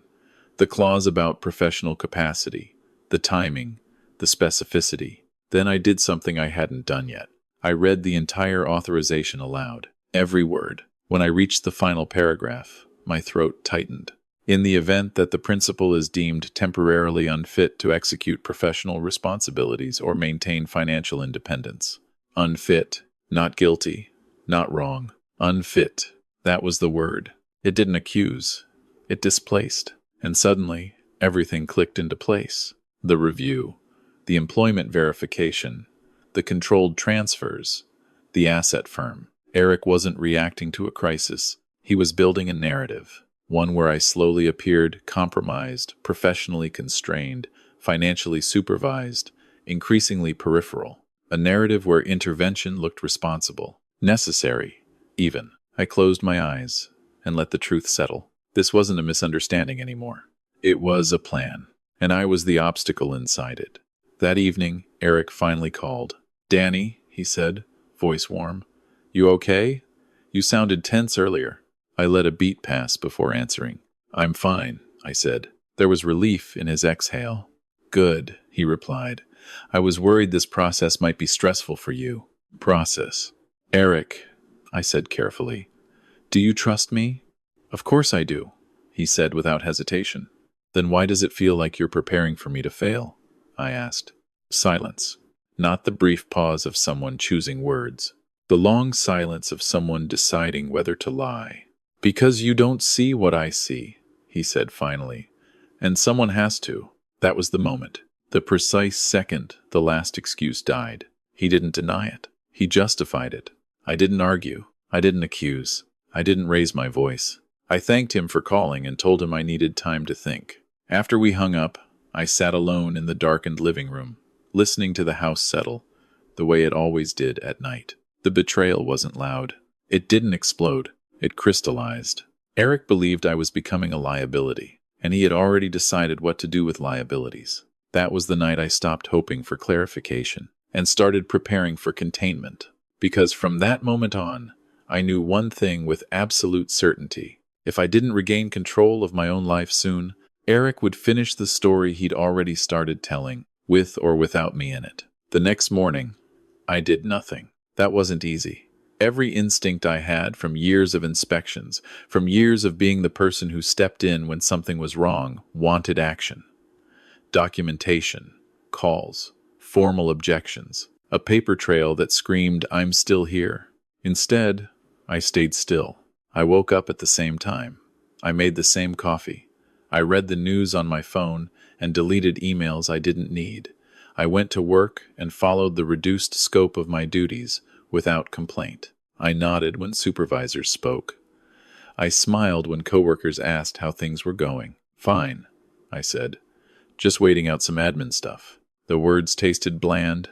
The clause about professional capacity, the timing, the specificity. Then I did something I hadn't done yet. I read the entire authorization aloud, every word. When I reached the final paragraph, my throat tightened. In the event that the principal is deemed temporarily unfit to execute professional responsibilities or maintain financial independence. Unfit, not guilty, not wrong. Unfit. That was the word. It didn't accuse. It displaced. And suddenly, everything clicked into place. The review, the employment verification, the controlled transfers, the asset firm. Eric wasn't reacting to a crisis. He was building a narrative, one where I slowly appeared compromised, professionally constrained, financially supervised, increasingly peripheral. A narrative where intervention looked responsible, necessary, even. I closed my eyes and let the truth settle. This wasn't a misunderstanding anymore. It was a plan, and I was the obstacle inside it. That evening, Eric finally called. "Danny," he said, voice warm. "You okay? You sounded tense earlier." I let a beat pass before answering. "I'm fine," I said. There was relief in his exhale. "Good," he replied. "I was worried this process might be stressful for you." Process. "Eric," I said carefully, "do you trust me?" "Of course I do," he said without hesitation. "Then why does it feel like you're preparing for me to fail?" I asked. Silence. Not the brief pause of someone choosing words. The long silence of someone deciding whether to lie. "Because you don't see what I see," he said finally. "And someone has to." That was the moment. The precise second the last excuse died. He didn't deny it. He justified it. I didn't argue. I didn't accuse. I didn't raise my voice. I thanked him for calling and told him I needed time to think. After we hung up, I sat alone in the darkened living room, listening to the house settle, the way it always did at night. The betrayal wasn't loud. It didn't explode. It crystallized. Eric believed I was becoming a liability, and he had already decided what to do with liabilities. That was the night I stopped hoping for clarification and started preparing for containment. Because from that moment on, I knew one thing with absolute certainty. If I didn't regain control of my own life soon, Eric would finish the story he'd already started telling, with or without me in it. The next morning, I did nothing. That wasn't easy. Every instinct I had from years of inspections, from years of being the person who stepped in when something was wrong, wanted action. Documentation, calls, formal objections, a paper trail that screamed, "I'm still here." Instead, I stayed still. I woke up at the same time. I made the same coffee. I read the news on my phone and deleted emails I didn't need. I went to work and followed the reduced scope of my duties without complaint. I nodded when supervisors spoke. I smiled when coworkers asked how things were going. Fine, I said. Just waiting out some admin stuff. The words tasted bland,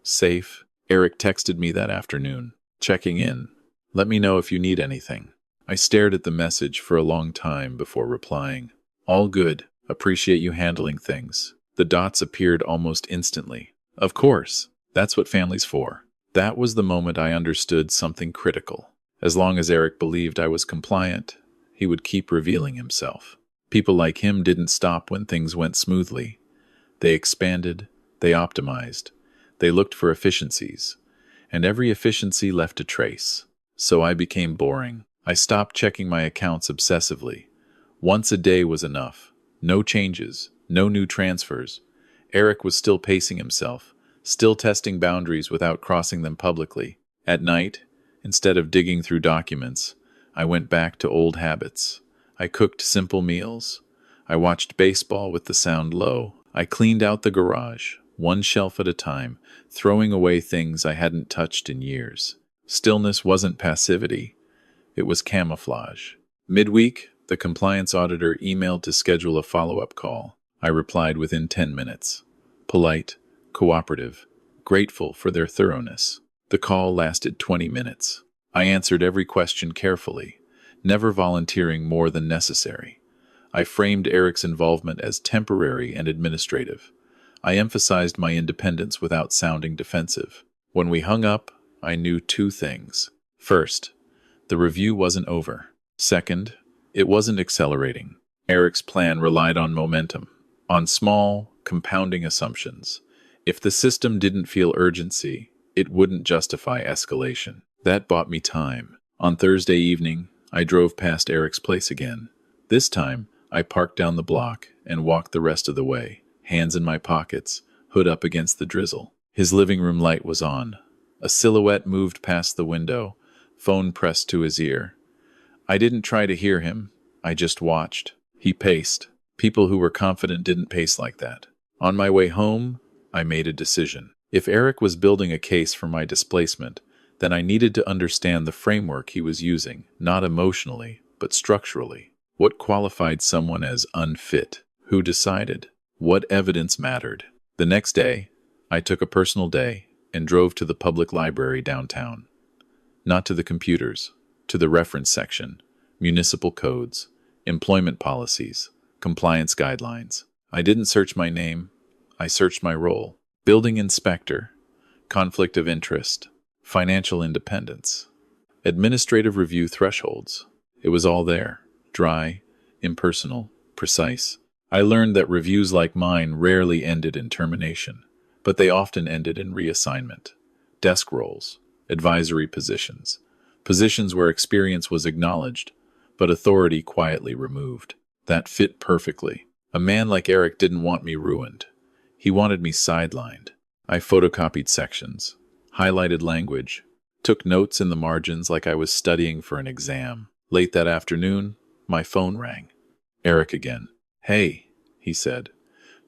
safe. Eric texted me that afternoon, checking in. Let me know if you need anything. I stared at the message for a long time before replying. All good. Appreciate you handling things. The dots appeared almost instantly. Of course. That's what family's for. That was the moment I understood something critical. As long as Eric believed I was compliant, he would keep revealing himself. People like him didn't stop when things went smoothly. They expanded, they optimized, they looked for efficiencies, and every efficiency left a trace. So I became boring. I stopped checking my accounts obsessively. Once a day was enough. No changes, no new transfers. Eric was still pacing himself, still testing boundaries without crossing them publicly. At night, instead of digging through documents, I went back to old habits. I cooked simple meals. I watched baseball with the sound low. I cleaned out the garage, one shelf at a time, throwing away things I hadn't touched in years. Stillness wasn't passivity. It was camouflage. Midweek, the compliance auditor emailed to schedule a follow-up call. I replied within 10 minutes. Polite, cooperative, grateful for their thoroughness. The call lasted 20 minutes. I answered every question carefully, never volunteering more than necessary. I framed Eric's involvement as temporary and administrative. I emphasized my independence without sounding defensive. When we hung up, I knew two things. First, the review wasn't over. Second, it wasn't accelerating. Eric's plan relied on momentum, on small, compounding assumptions. If the system didn't feel urgency, it wouldn't justify escalation. That bought me time. On Thursday evening, I drove past Eric's place again. This time, I parked down the block and walked the rest of the way, hands in my pockets, hood up against the drizzle. His living room light was on. A silhouette moved past the window, phone pressed to his ear. I didn't try to hear him. I just watched. He paced. People who were confident didn't pace like that. On my way home, I made a decision. If Eric was building a case for my displacement, then I needed to understand the framework he was using, not emotionally, but structurally. What qualified someone as unfit? Who decided? What evidence mattered? The next day, I took a personal day and drove to the public library downtown. Not to the computers, to the reference section, municipal codes, employment policies, compliance guidelines. I didn't search my name. I searched my role. Building inspector, conflict of interest, financial independence, administrative review thresholds. It was all there, dry, impersonal, precise. I learned that reviews like mine rarely ended in termination, but they often ended in reassignment. Desk roles, advisory positions, positions where experience was acknowledged, but authority quietly removed. That fit perfectly. A man like Eric didn't want me ruined. He wanted me sidelined. I photocopied sections, highlighted language, took notes in the margins like I was studying for an exam. Late that afternoon, my phone rang. Eric again. Hey, he said.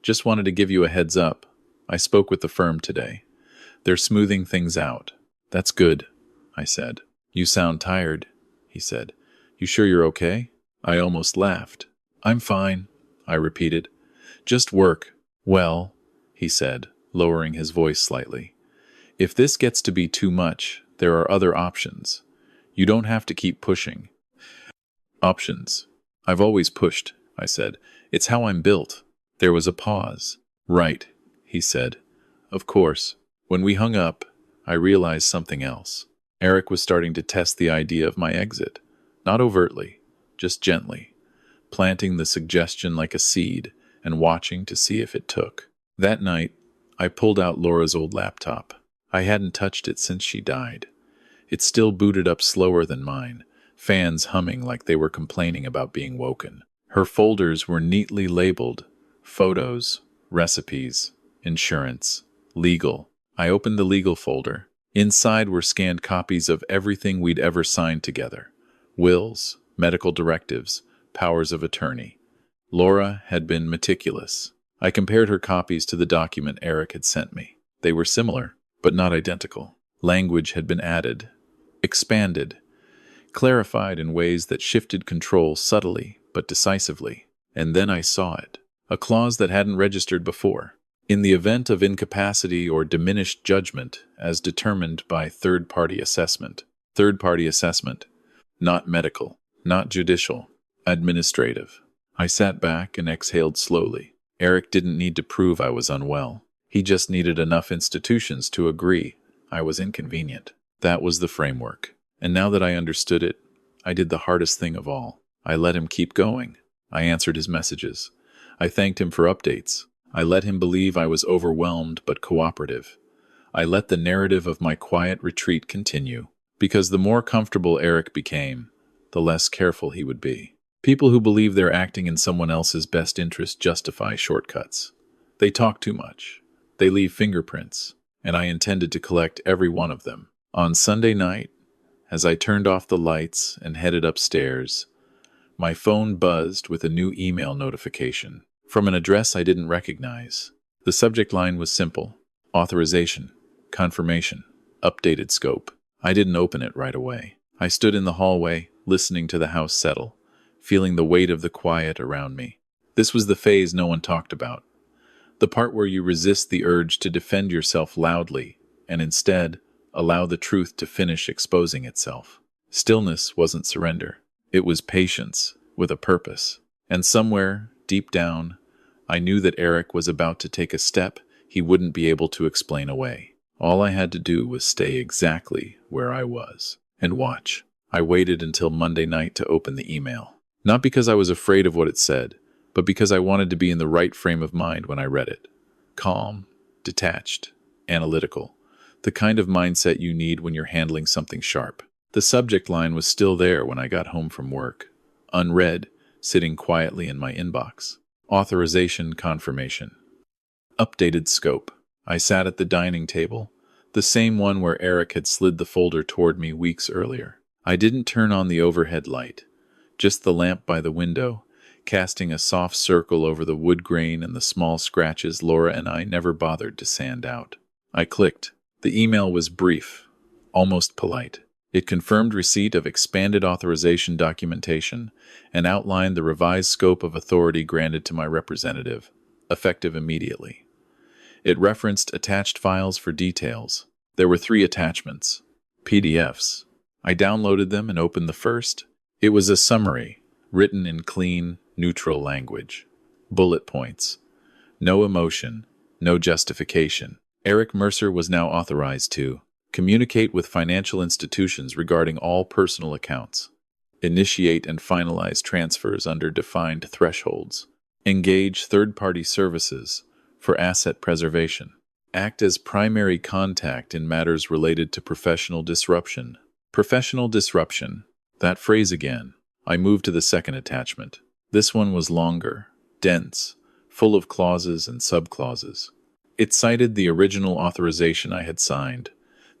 Just wanted to give you a heads up. I spoke with the firm today. They're smoothing things out. That's good, I said. You sound tired, he said. You sure you're okay? I almost laughed. I'm fine, I repeated. Just work. Well, he said, lowering his voice slightly. If this gets to be too much, there are other options. You don't have to keep pushing. Options. I've always pushed, I said. It's how I'm built. There was a pause. Right, he said. Of course. When we hung up, I realized something else. Eric was starting to test the idea of my exit. Not overtly, just gently, planting the suggestion like a seed and watching to see if it took. That night, I pulled out Laura's old laptop. I hadn't touched it since she died. It still booted up slower than mine, fans humming like they were complaining about being woken. Her folders were neatly labeled: photos, recipes, insurance, legal. I opened the legal folder. Inside were scanned copies of everything we'd ever signed together: wills, medical directives, powers of attorney. Laura had been meticulous. I compared her copies to the document Eric had sent me. They were similar, but not identical. Language had been added, expanded, clarified in ways that shifted control subtly but decisively. And then I saw it. A clause that hadn't registered before. In the event of incapacity or diminished judgment as determined by third-party assessment. Third-party assessment. Not medical, not judicial, administrative. I sat back and exhaled slowly. Eric didn't need to prove I was unwell. He just needed enough institutions to agree I was inconvenient. That was the framework. And now that I understood it, I did the hardest thing of all. I let him keep going. I answered his messages. I thanked him for updates. I let him believe I was overwhelmed but cooperative. I let the narrative of my quiet retreat continue, because the more comfortable Eric became, the less careful he would be. People who believe they're acting in someone else's best interest justify shortcuts. They talk too much. They leave fingerprints, and I intended to collect every one of them. On Sunday night, as I turned off the lights and headed upstairs, my phone buzzed with a new email notification from an address I didn't recognize. The subject line was simple: authorization, confirmation, updated scope. I didn't open it right away. I stood in the hallway, listening to the house settle, feeling the weight of the quiet around me. This was the phase no one talked about. The part where you resist the urge to defend yourself loudly and instead allow the truth to finish exposing itself. Stillness wasn't surrender. It was patience with a purpose. And somewhere, deep down, I knew that Eric was about to take a step he wouldn't be able to explain away. All I had to do was stay exactly where I was and watch. I waited until Monday night to open the email. Not because I was afraid of what it said, but because I wanted to be in the right frame of mind when I read it. Calm, detached, analytical. The kind of mindset you need when you're handling something sharp. The subject line was still there when I got home from work, unread, sitting quietly in my inbox. Authorization confirmation. Updated scope. I sat at the dining table, the same one where Eric had slid the folder toward me weeks earlier. I didn't turn on the overhead light, just the lamp by the window, casting a soft circle over the wood grain and the small scratches Laura and I never bothered to sand out. I clicked. The email was brief, almost polite. It confirmed receipt of expanded authorization documentation and outlined the revised scope of authority granted to my representative, effective immediately. It referenced attached files for details. There were 3 attachments, PDFs. I downloaded them and opened the first. It was a summary, written in clean, neutral language. Bullet points. No emotion, no justification. Eric Mercer was now authorized to communicate with financial institutions regarding all personal accounts, initiate and finalize transfers under defined thresholds, engage third-party services for asset preservation, act as primary contact in matters related to professional disruption. Professional disruption. That phrase again. I moved to the second attachment. This one was longer, dense, full of clauses and subclauses. It cited the original authorization I had signed,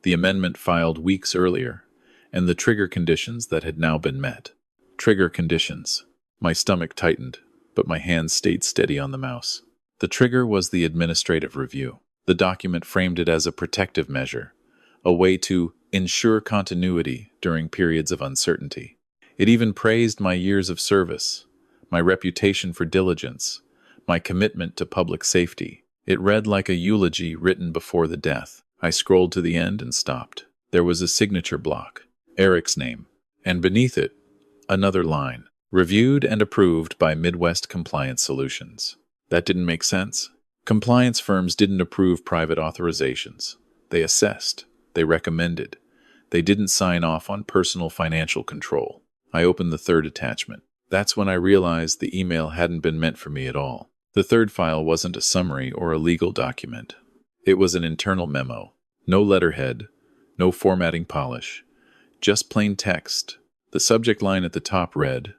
the amendment filed weeks earlier, and the trigger conditions that had now been met. Trigger conditions. My stomach tightened, but my hands stayed steady on the mouse. The trigger was the administrative review. The document framed it as a protective measure, a way to ensure continuity during periods of uncertainty. It even praised my years of service, my reputation for diligence, my commitment to public safety. It read like a eulogy written before the death. I scrolled to the end and stopped. There was a signature block, Eric's name, and beneath it, another line, reviewed and approved by Midwest Compliance Solutions. That didn't make sense. Compliance firms didn't approve private authorizations. They assessed. They recommended. They didn't sign off on personal financial control. I opened the third attachment. That's when I realized the email hadn't been meant for me at all. The third file wasn't a summary or a legal document. It was an internal memo. No letterhead, no formatting polish, just plain text. The subject line at the top read,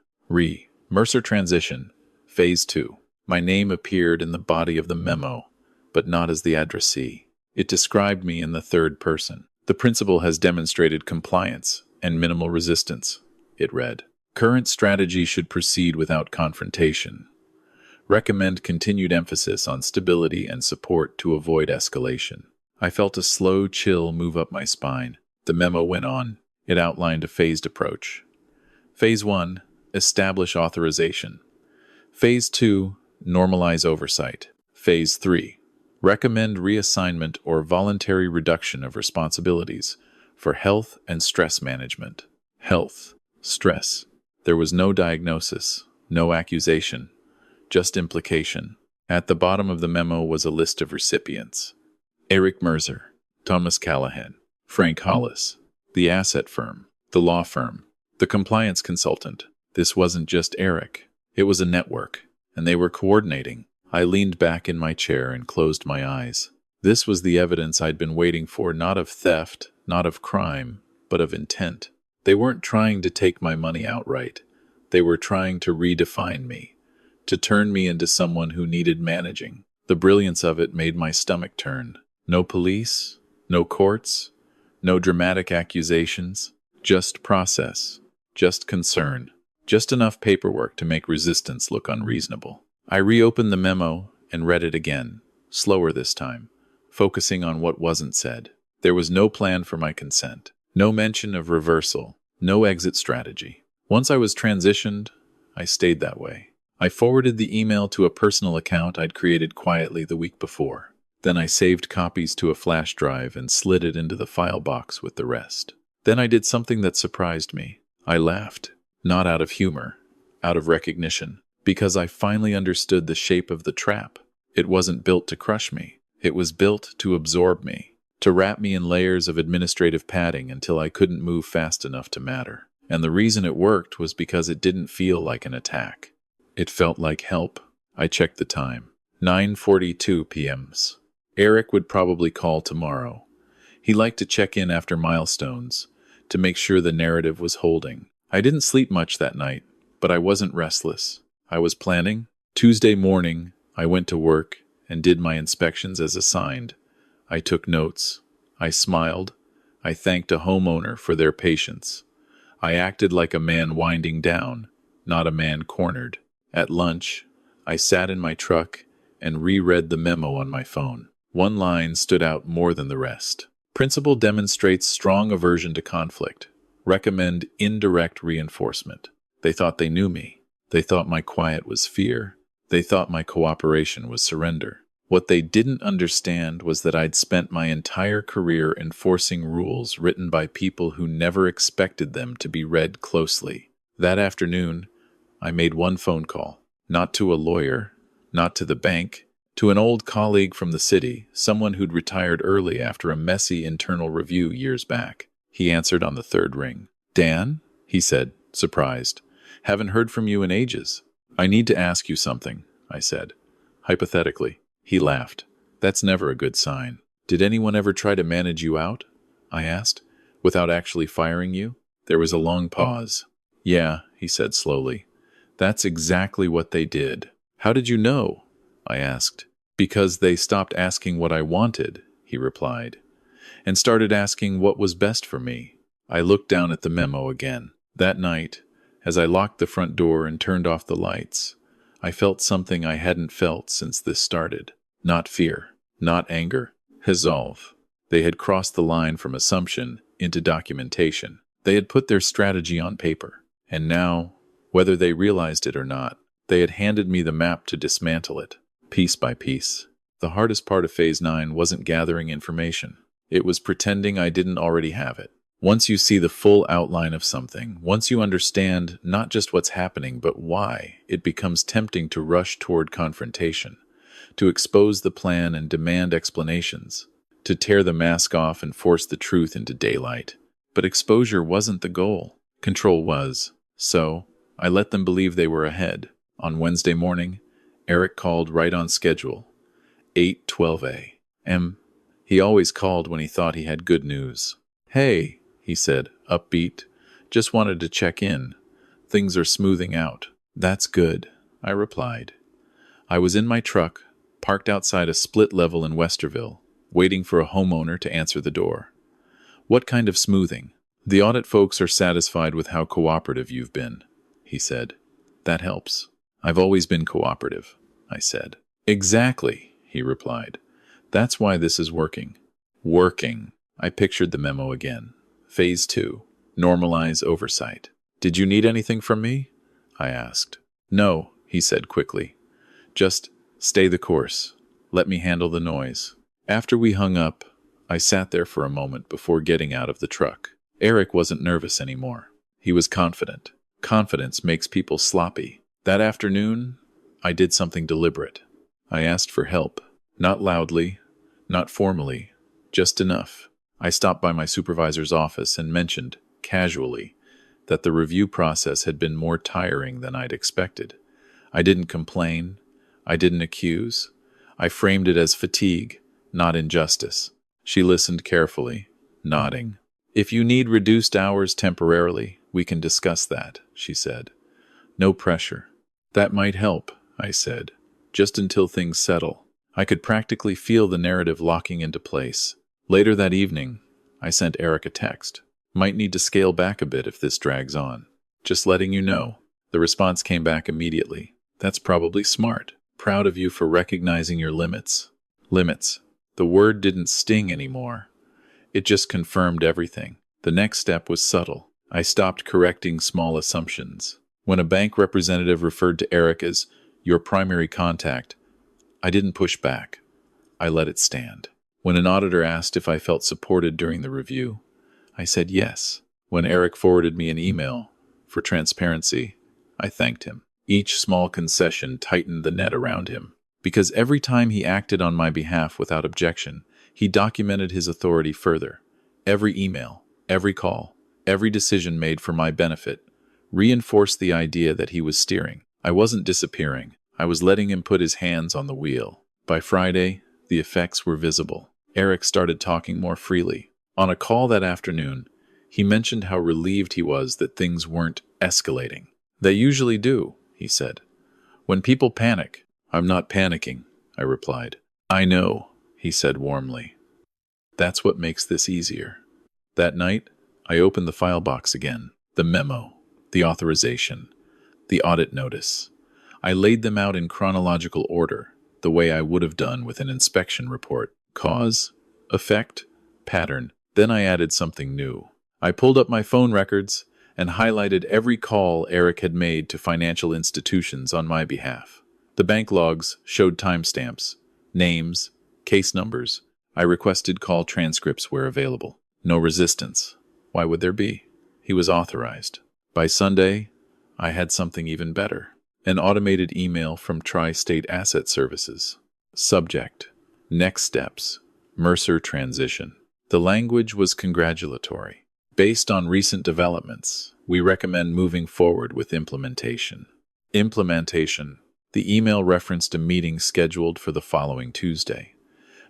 Mercer Transition, Phase 2. My name appeared in the body of the memo, but not as the addressee. It described me in the third person. The principal has demonstrated compliance and minimal resistance, it read. Current strategy should proceed without confrontation. Recommend continued emphasis on stability and support to avoid escalation. I felt a slow chill move up my spine. The memo went on. It outlined a phased approach. Phase 1, establish authorization. Phase 2, normalize oversight. Phase 3, recommend reassignment or voluntary reduction of responsibilities for health and stress management. Health, stress. There was no diagnosis, no accusation, just implication. At the bottom of the memo was a list of recipients. Eric Mercer, Thomas Callahan, Frank Hollis, the asset firm, the law firm, the compliance consultant. This wasn't just Eric. It was a network, and they were coordinating. I leaned back in my chair and closed my eyes. This was the evidence I'd been waiting for, not of theft, not of crime, but of intent. They weren't trying to take my money outright. They were trying to redefine me, to turn me into someone who needed managing. The brilliance of it made my stomach turn. No police, no courts, no dramatic accusations, just process, just concern, just enough paperwork to make resistance look unreasonable. I reopened the memo and read it again, slower this time, focusing on what wasn't said. There was no plan for my consent, no mention of reversal, no exit strategy. Once I was transitioned, I stayed that way. I forwarded the email to a personal account I'd created quietly the week before. Then I saved copies to a flash drive and slid it into the file box with the rest. Then I did something that surprised me. I laughed, not out of humor, out of recognition, because I finally understood the shape of the trap. It wasn't built to crush me. It was built to absorb me, to wrap me in layers of administrative padding until I couldn't move fast enough to matter. And the reason it worked was because it didn't feel like an attack. It felt like help. I checked the time. 9:42 p.m. Eric would probably call tomorrow. He liked to check in after milestones, to make sure the narrative was holding. I didn't sleep much that night, but I wasn't restless. I was planning. Tuesday morning, I went to work and did my inspections as assigned. I took notes. I smiled. I thanked a homeowner for their patience. I acted like a man winding down, not a man cornered. At lunch, I sat in my truck and reread the memo on my phone. One line stood out more than the rest. Principal demonstrates strong aversion to conflict. Recommend indirect reinforcement. They thought they knew me. They thought my quiet was fear. They thought my cooperation was surrender. What they didn't understand was that I'd spent my entire career enforcing rules written by people who never expected them to be read closely. That afternoon, I made one phone call. Not to a lawyer, not to the bank, to an old colleague from the city, someone who'd retired early after a messy internal review years back. He answered on the third ring. "Dan?" he said, surprised. "Haven't heard from you in ages." "I need to ask you something," I said. Hypothetically. He laughed. "That's never a good sign." "Did anyone ever try to manage you out?" I asked, "without actually firing you?" There was a long pause. "Yeah," he said slowly. "That's exactly what they did." "How did you know?" I asked. "Because they stopped asking what I wanted," he replied, "and started asking what was best for me." I looked down at the memo again. That night, as I locked the front door and turned off the lights, I felt something I hadn't felt since this started. Not fear, not anger, resolve. They had crossed the line from assumption into documentation. They had put their strategy on paper. And now, whether they realized it or not, they had handed me the map to dismantle it, piece by piece. The hardest part of Phase 9 wasn't gathering information. It was pretending I didn't already have it. Once you see the full outline of something, once you understand not just what's happening but why, it becomes tempting to rush toward confrontation, to expose the plan and demand explanations, to tear the mask off and force the truth into daylight. But exposure wasn't the goal. Control was. So, I let them believe they were ahead. On Wednesday morning, Eric called right on schedule. 8:12 a.m. He always called when he thought he had good news. "Hey," he said, upbeat. "Just wanted to check in. Things are smoothing out." "That's good," I replied. I was in my truck, parked outside a split level in Westerville, waiting for a homeowner to answer the door. "What kind of smoothing?" "The audit folks are satisfied with how cooperative you've been," he said. "That helps. I've always been cooperative," I said. Exactly, he replied. That's why this is working. Working. I pictured the memo again. Phase 2. Normalize oversight. Did you need anything from me? I asked. No, he said quickly. Just stay the course. Let me handle the noise. After we hung up, I sat there for a moment before getting out of the truck. Eric wasn't nervous anymore. He was confident. Confidence makes people sloppy. That afternoon, I did something deliberate. I asked for help. Not loudly, not formally, just enough. I stopped by my supervisor's office and mentioned, casually, that the review process had been more tiring than I'd expected. I didn't complain. I didn't accuse. I framed it as fatigue, not injustice. She listened carefully, nodding. If you need reduced hours temporarily, we can discuss that, she said. No pressure. That might help, I said, just until things settle. I could practically feel the narrative locking into place. Later that evening, I sent Eric a text. Might need to scale back a bit if this drags on. Just letting you know. The response came back immediately. That's probably smart. Proud of you for recognizing your limits. Limits. The word didn't sting anymore. It just confirmed everything. The next step was subtle. I stopped correcting small assumptions. When a bank representative referred to Eric as your primary contact, I didn't push back. I let it stand. When an auditor asked if I felt supported during the review, I said yes. When Eric forwarded me an email for transparency, I thanked him. Each small concession tightened the net around him. Because every time he acted on my behalf without objection, he documented his authority further. Every email, every call, every decision made for my benefit reinforced the idea that he was steering. I wasn't disappearing. I was letting him put his hands on the wheel. By Friday, the effects were visible. Eric started talking more freely. On a call that afternoon, he mentioned how relieved he was that things weren't escalating. They usually do, he said. When people panic, I'm not panicking, I replied. I know, he said warmly. That's what makes this easier. That night, I opened the file box again. The memo, the authorization, the audit notice. I laid them out in chronological order, the way I would have done with an inspection report. Cause, effect, pattern. Then I added something new. I pulled up my phone records and highlighted every call Eric had made to financial institutions on my behalf. The bank logs showed timestamps, names, case numbers. I requested call transcripts where available. No resistance. Why would there be? He was authorized. By Sunday, I had something even better. An automated email from Tri-State Asset Services. Subject: Next steps. Mercer transition. The language was congratulatory. Based on recent developments, we recommend moving forward with implementation. Implementation. The email referenced a meeting scheduled for the following Tuesday.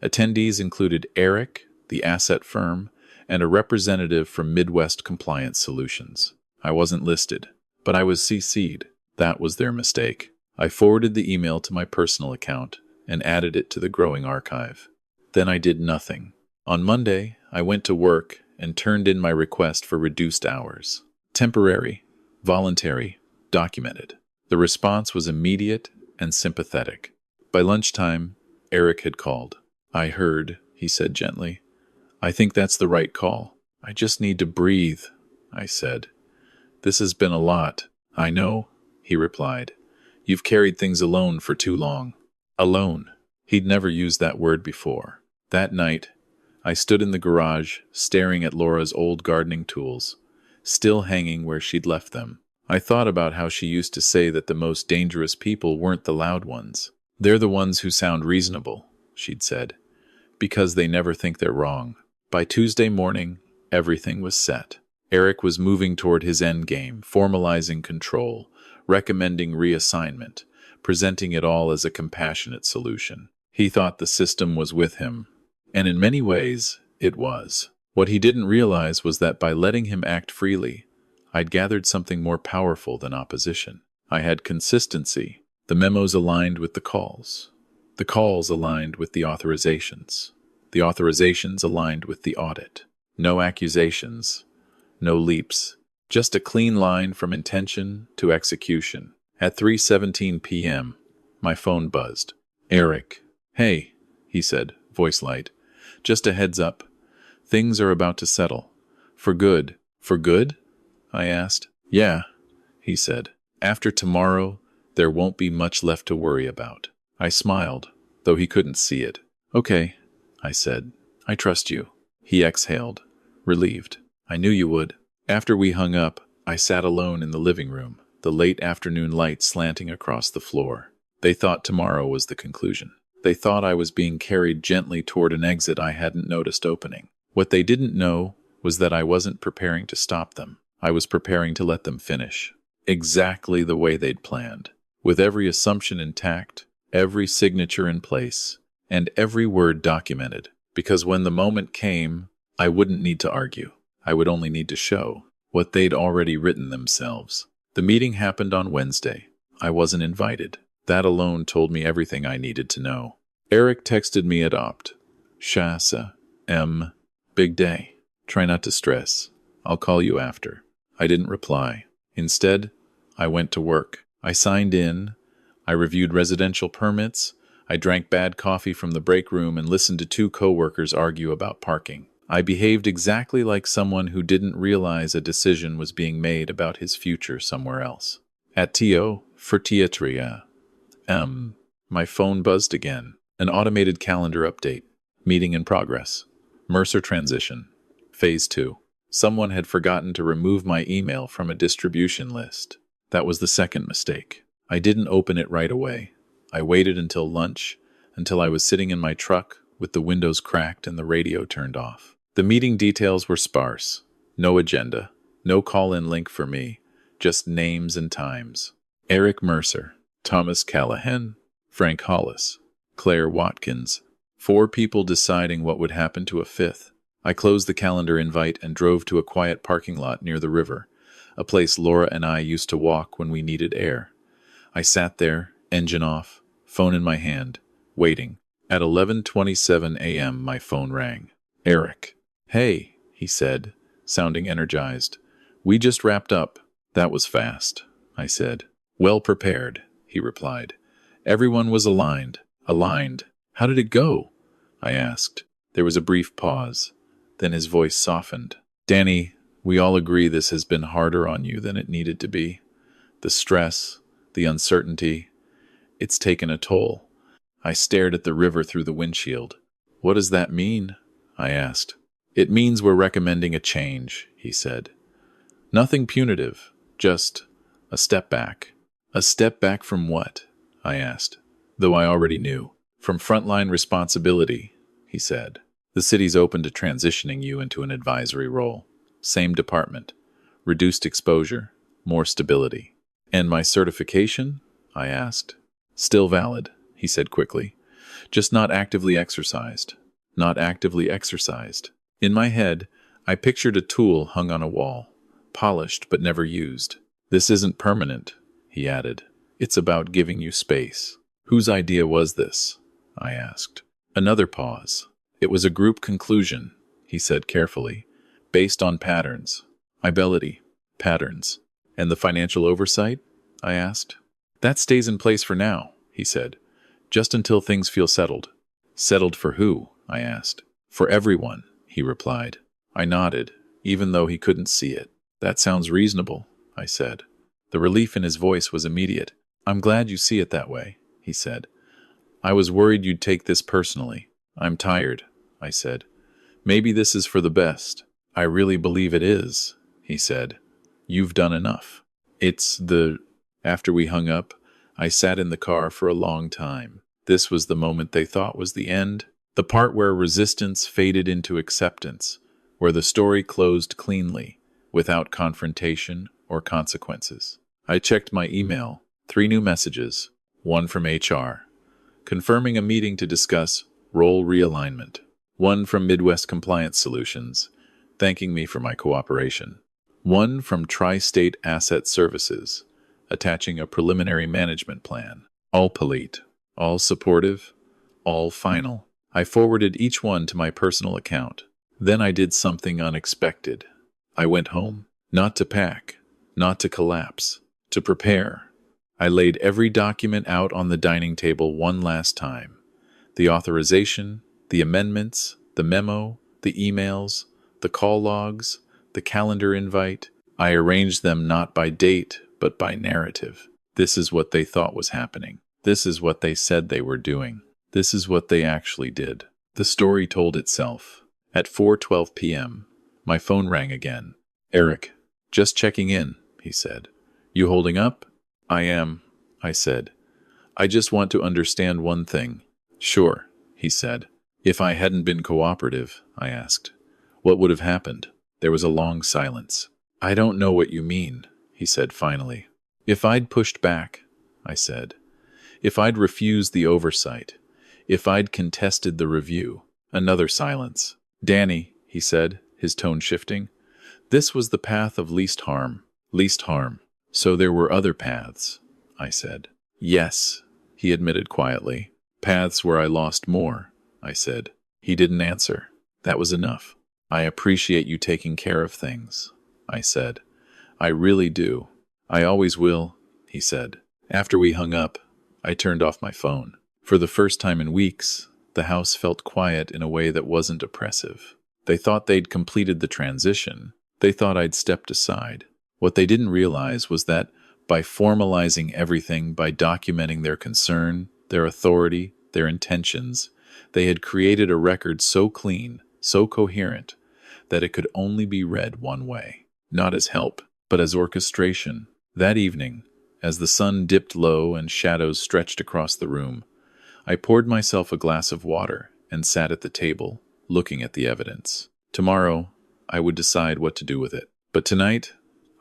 Attendees included Eric, the asset firm, and a representative from Midwest Compliance Solutions. I wasn't listed, but I was CC'd. That was their mistake. I forwarded the email to my personal account and added it to the growing archive. Then I did nothing. On Monday, I went to work and turned in my request for reduced hours. Temporary, voluntary, documented. The response was immediate and sympathetic. By lunchtime, Eric had called. I heard, he said gently. I think that's the right call. I just need to breathe, I said. This has been a lot. I know, he replied. You've carried things alone for too long. Alone. He'd never used that word before. That night, I stood in the garage, staring at Laura's old gardening tools, still hanging where she'd left them. I thought about how she used to say that the most dangerous people weren't the loud ones. They're the ones who sound reasonable, she'd said, because they never think they're wrong. By Tuesday morning, everything was set. Eric was moving toward his endgame, formalizing control, recommending reassignment, presenting it all as a compassionate solution. He thought the system was with him, and in many ways, it was. What he didn't realize was that by letting him act freely, I'd gathered something more powerful than opposition. I had consistency. The memos aligned with the calls. The calls aligned with the authorizations. The authorizations aligned with the audit. No accusations. No leaps. Just a clean line from intention to execution. At 3:17 p.m., My phone buzzed. Eric. Hey, he said, voice light. Just a heads up. Things are about to settle. For good. For good? I asked. Yeah, he said. After tomorrow, there won't be much left to worry about. I smiled, though he couldn't see it. Okay, I said. I trust you. He exhaled, relieved. I knew you would. After we hung up, I sat alone in the living room, the late afternoon light slanting across the floor. They thought tomorrow was the conclusion. They thought I was being carried gently toward an exit I hadn't noticed opening. What they didn't know was that I wasn't preparing to stop them. I was preparing to let them finish. Exactly the way they'd planned. With every assumption intact, every signature in place, and every word documented. Because when the moment came, I wouldn't need to argue. I would only need to show what they'd already written themselves. The meeting happened on Wednesday. I wasn't invited. That alone told me everything I needed to know. Eric texted me at opt. Shasa. Big day. Try not to stress. I'll call you after. I didn't reply. Instead, I went to work. I signed in. I reviewed residential permits. I drank bad coffee from the break room and listened to two coworkers argue about parking. I behaved exactly like someone who didn't realize a decision was being made about his future somewhere else. At TO, for Teatria. My phone buzzed again. An automated calendar update. Meeting in progress. Mercer transition. Phase 2. Someone had forgotten to remove my email from a distribution list. That was the second mistake. I didn't open it right away. I waited until lunch, until I was sitting in my truck with the windows cracked and the radio turned off. The meeting details were sparse. No agenda. No call-in link for me. Just names and times. Eric Mercer. Thomas Callahan. Frank Hollis. Claire Watkins. 4 people deciding what would happen to a 5th. I closed the calendar invite and drove to a quiet parking lot near the river, a place Laura and I used to walk when we needed air. I sat there, engine off, phone in my hand, waiting. At 11:27 a.m. my phone rang. Eric. Hey, he said, sounding energized. We just wrapped up. That was fast, I said. Well prepared, he replied. Everyone was aligned. Aligned. How did it go? I asked. There was a brief pause. Then his voice softened. Danny, we all agree this has been harder on you than it needed to be. The stress, the uncertainty, it's taken a toll. I stared at the river through the windshield. What does that mean? I asked. It means we're recommending a change, he said. Nothing punitive, just a step back. A step back from what? I asked, though I already knew. From frontline responsibility, he said. The city's open to transitioning you into an advisory role. Same department. Reduced exposure, more stability. And my certification? I asked. Still valid, he said quickly. Just not actively exercised. Not actively exercised. In my head, I pictured a tool hung on a wall, polished but never used. This isn't permanent, he added. It's about giving you space. Whose idea was this? I asked. Another pause. It was a group conclusion, he said carefully, based on patterns. Ability. Patterns. And the financial oversight? I asked. That stays in place for now, he said, just until things feel settled. Settled for who? I asked. For everyone, he replied. I nodded, even though he couldn't see it. That sounds reasonable, I said. The relief in his voice was immediate. I'm glad you see it that way, he said. I was worried you'd take this personally. I'm tired, I said. Maybe this is for the best. I really believe it is, he said. You've done enough. After we hung up, I sat in the car for a long time. This was the moment they thought was the end, the part where resistance faded into acceptance, where the story closed cleanly, without confrontation or consequences. I checked my email. 3 new messages, one from HR, confirming a meeting to discuss role realignment, one from Midwest Compliance Solutions, thanking me for my cooperation, one from Tri-State Asset Services, attaching a preliminary management plan, all polite, all supportive, all final. I forwarded each one to my personal account. Then I did something unexpected. I went home, not to pack, not to collapse, to prepare. I laid every document out on the dining table one last time. The authorization, the amendments, the memo, the emails, the call logs, the calendar invite. I arranged them not by date, but by narrative. This is what they thought was happening. This is what they said they were doing. This is what they actually did. The story told itself. At 4:12 p.m., my phone rang again. "Eric, just checking in," he said. "You holding up?" "I am," I said. "I just want to understand one thing." "Sure," he said. "If I hadn't been cooperative," I asked, "what would have happened?" There was a long silence. "I don't know what you mean," he said finally. "If I'd pushed back," I said. "If I'd refused the oversight. If I'd contested the review." Another silence. "Danny," he said, his tone shifting, "this was the path of least harm." Least harm. "So there were other paths," I said. "Yes," he admitted quietly. "Paths where I lost more," I said. He didn't answer. That was enough. "I appreciate you taking care of things," I said. "I really do. I always will," he said. After we hung up, I turned off my phone. For the first time in weeks, the house felt quiet in a way that wasn't oppressive. They thought they'd completed the transition. They thought I'd stepped aside. What they didn't realize was that by formalizing everything, by documenting their concern, their authority, their intentions, they had created a record so clean, so coherent, that it could only be read one way. Not as help, but as orchestration. That evening, as the sun dipped low and shadows stretched across the room, I poured myself a glass of water and sat at the table, looking at the evidence. Tomorrow, I would decide what to do with it. But tonight,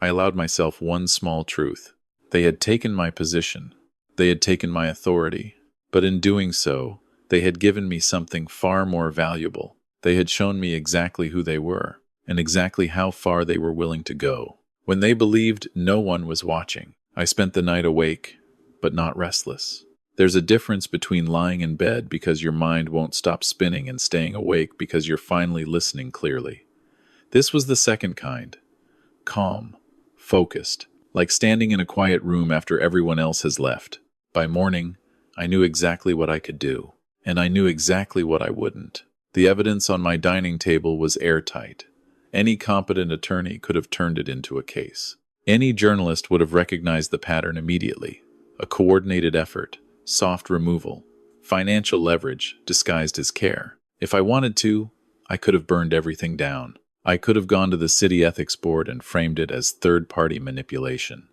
I allowed myself one small truth. They had taken my position. They had taken my authority. But in doing so, they had given me something far more valuable. They had shown me exactly who they were, and exactly how far they were willing to go. When they believed no one was watching, I spent the night awake, but not restless. There's a difference between lying in bed because your mind won't stop spinning and staying awake because you're finally listening clearly. This was the second kind. Calm, focused, like standing in a quiet room after everyone else has left. By morning, I knew exactly what I could do, and I knew exactly what I wouldn't. The evidence on my dining table was airtight. Any competent attorney could have turned it into a case. Any journalist would have recognized the pattern immediately. A coordinated effort, soft removal, financial leverage disguised as care. If I wanted to, I could have burned everything down. I could have gone to the city ethics board and framed it as third-party manipulation.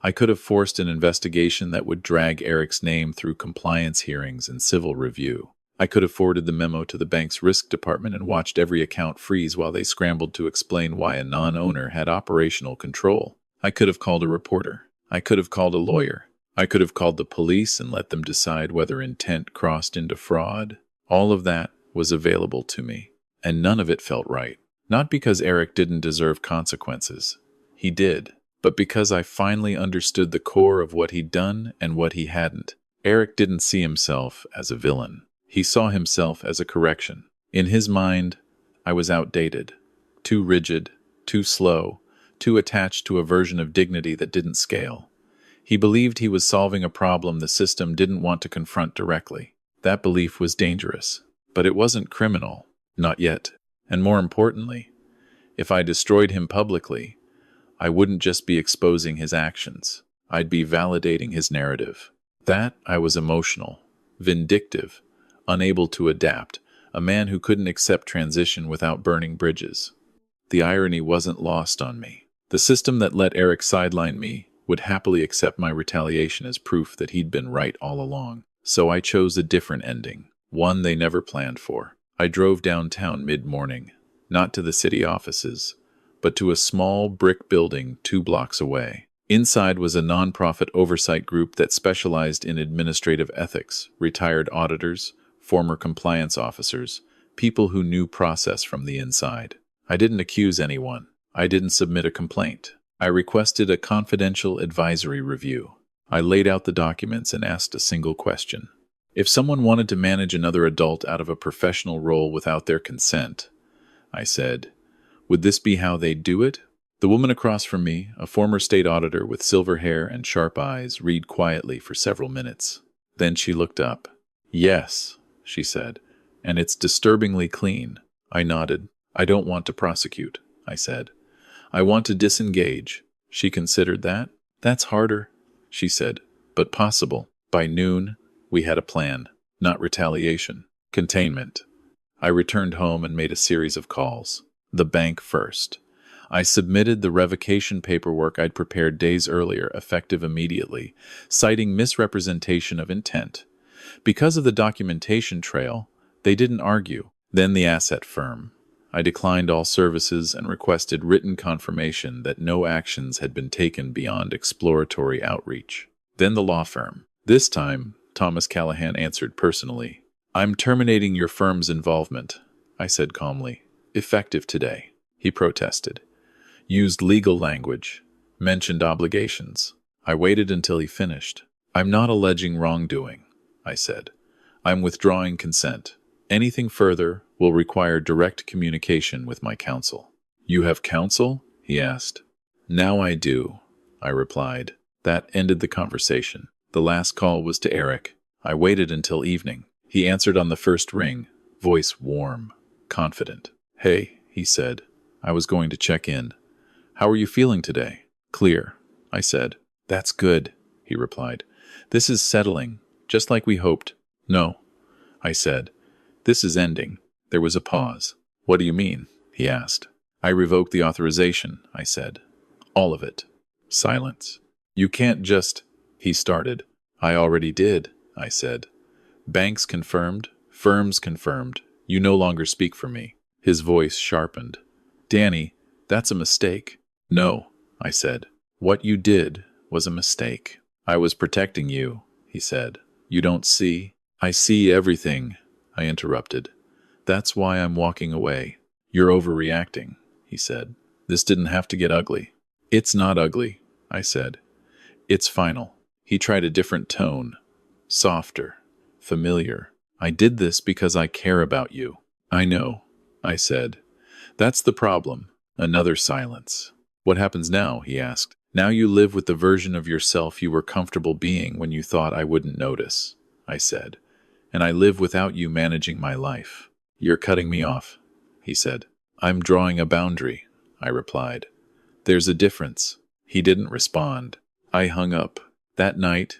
I could have forced an investigation that would drag Eric's name through compliance hearings and civil review. I could have forwarded the memo to the bank's risk department and watched every account freeze while they scrambled to explain why a non-owner had operational control. I could have called a reporter. I could have called a lawyer. I could have called the police and let them decide whether intent crossed into fraud. All of that was available to me, and none of it felt right. Not because Eric didn't deserve consequences. He did. But because I finally understood the core of what he'd done and what he hadn't. Eric didn't see himself as a villain. He saw himself as a correction. In his mind, I was outdated, too rigid, too slow, too attached to a version of dignity that didn't scale. He believed he was solving a problem the system didn't want to confront directly. That belief was dangerous, but it wasn't criminal, not yet. And more importantly, if I destroyed him publicly, I wouldn't just be exposing his actions. I'd be validating his narrative. That I was emotional, vindictive, unable to adapt, a man who couldn't accept transition without burning bridges. The irony wasn't lost on me. The system that let Eric sideline me would happily accept my retaliation as proof that he'd been right all along. So I chose a different ending, one they never planned for. I drove downtown mid-morning, not to the city offices, but to a small brick building 2 blocks away. Inside was a nonprofit oversight group that specialized in administrative ethics, retired auditors, former compliance officers, people who knew process from the inside. I didn't accuse anyone. I didn't submit a complaint. I requested a confidential advisory review. I laid out the documents and asked a single question. If someone wanted to manage another adult out of a professional role without their consent, I said, would this be how they'd do it? The woman across from me, a former state auditor with silver hair and sharp eyes, read quietly for several minutes. Then she looked up. "Yes," she said, "and it's disturbingly clean." I nodded. "I don't want to prosecute," I said. "I want to disengage." She considered that. "That's harder," she said, "but possible." By noon, we had a plan. Not retaliation. Containment. I returned home and made a series of calls. The bank first. I submitted the revocation paperwork I'd prepared days earlier, effective immediately, citing misrepresentation of intent. Because of the documentation trail, they didn't argue. Then the asset firm. I declined all services and requested written confirmation that no actions had been taken beyond exploratory outreach. Then the law firm. This time, Thomas Callahan answered personally. "I'm terminating your firm's involvement," I said calmly. "Effective today." He protested. Used legal language. Mentioned obligations. I waited until he finished. "I'm not alleging wrongdoing," I said. "I'm withdrawing consent. Anything further will require direct communication with my counsel." "You have counsel?" he asked. "Now I do," I replied. That ended the conversation. The last call was to Eric. I waited until evening. He answered on the first ring, voice warm, confident. "Hey," he said. "I was going to check in. How are you feeling today?" "Clear," I said. "That's good," he replied. "This is settling, just like we hoped." "No," I said. "This is ending." There was a pause. "What do you mean?" he asked. "I revoked the authorization," I said. "All of it." Silence. "You can't just—" he started. "I already did," I said. "Banks confirmed, firms confirmed. You no longer speak for me." His voice sharpened. "Danny, that's a mistake." "No," I said. "What you did was a mistake." "I was protecting you," he said. "You don't see—" "I see everything," I interrupted. "That's why I'm walking away." "You're overreacting," he said. "This didn't have to get ugly." "It's not ugly," I said. "It's final." He tried a different tone. Softer. Familiar. "I did this because I care about you." "I know," I said. "That's the problem." Another silence. "What happens now?" he asked. "Now you live with the version of yourself you were comfortable being when you thought I wouldn't notice," I said. "And I live without you managing my life." "You're cutting me off," he said. "I'm drawing a boundary," I replied. "There's a difference." He didn't respond. I hung up. That night,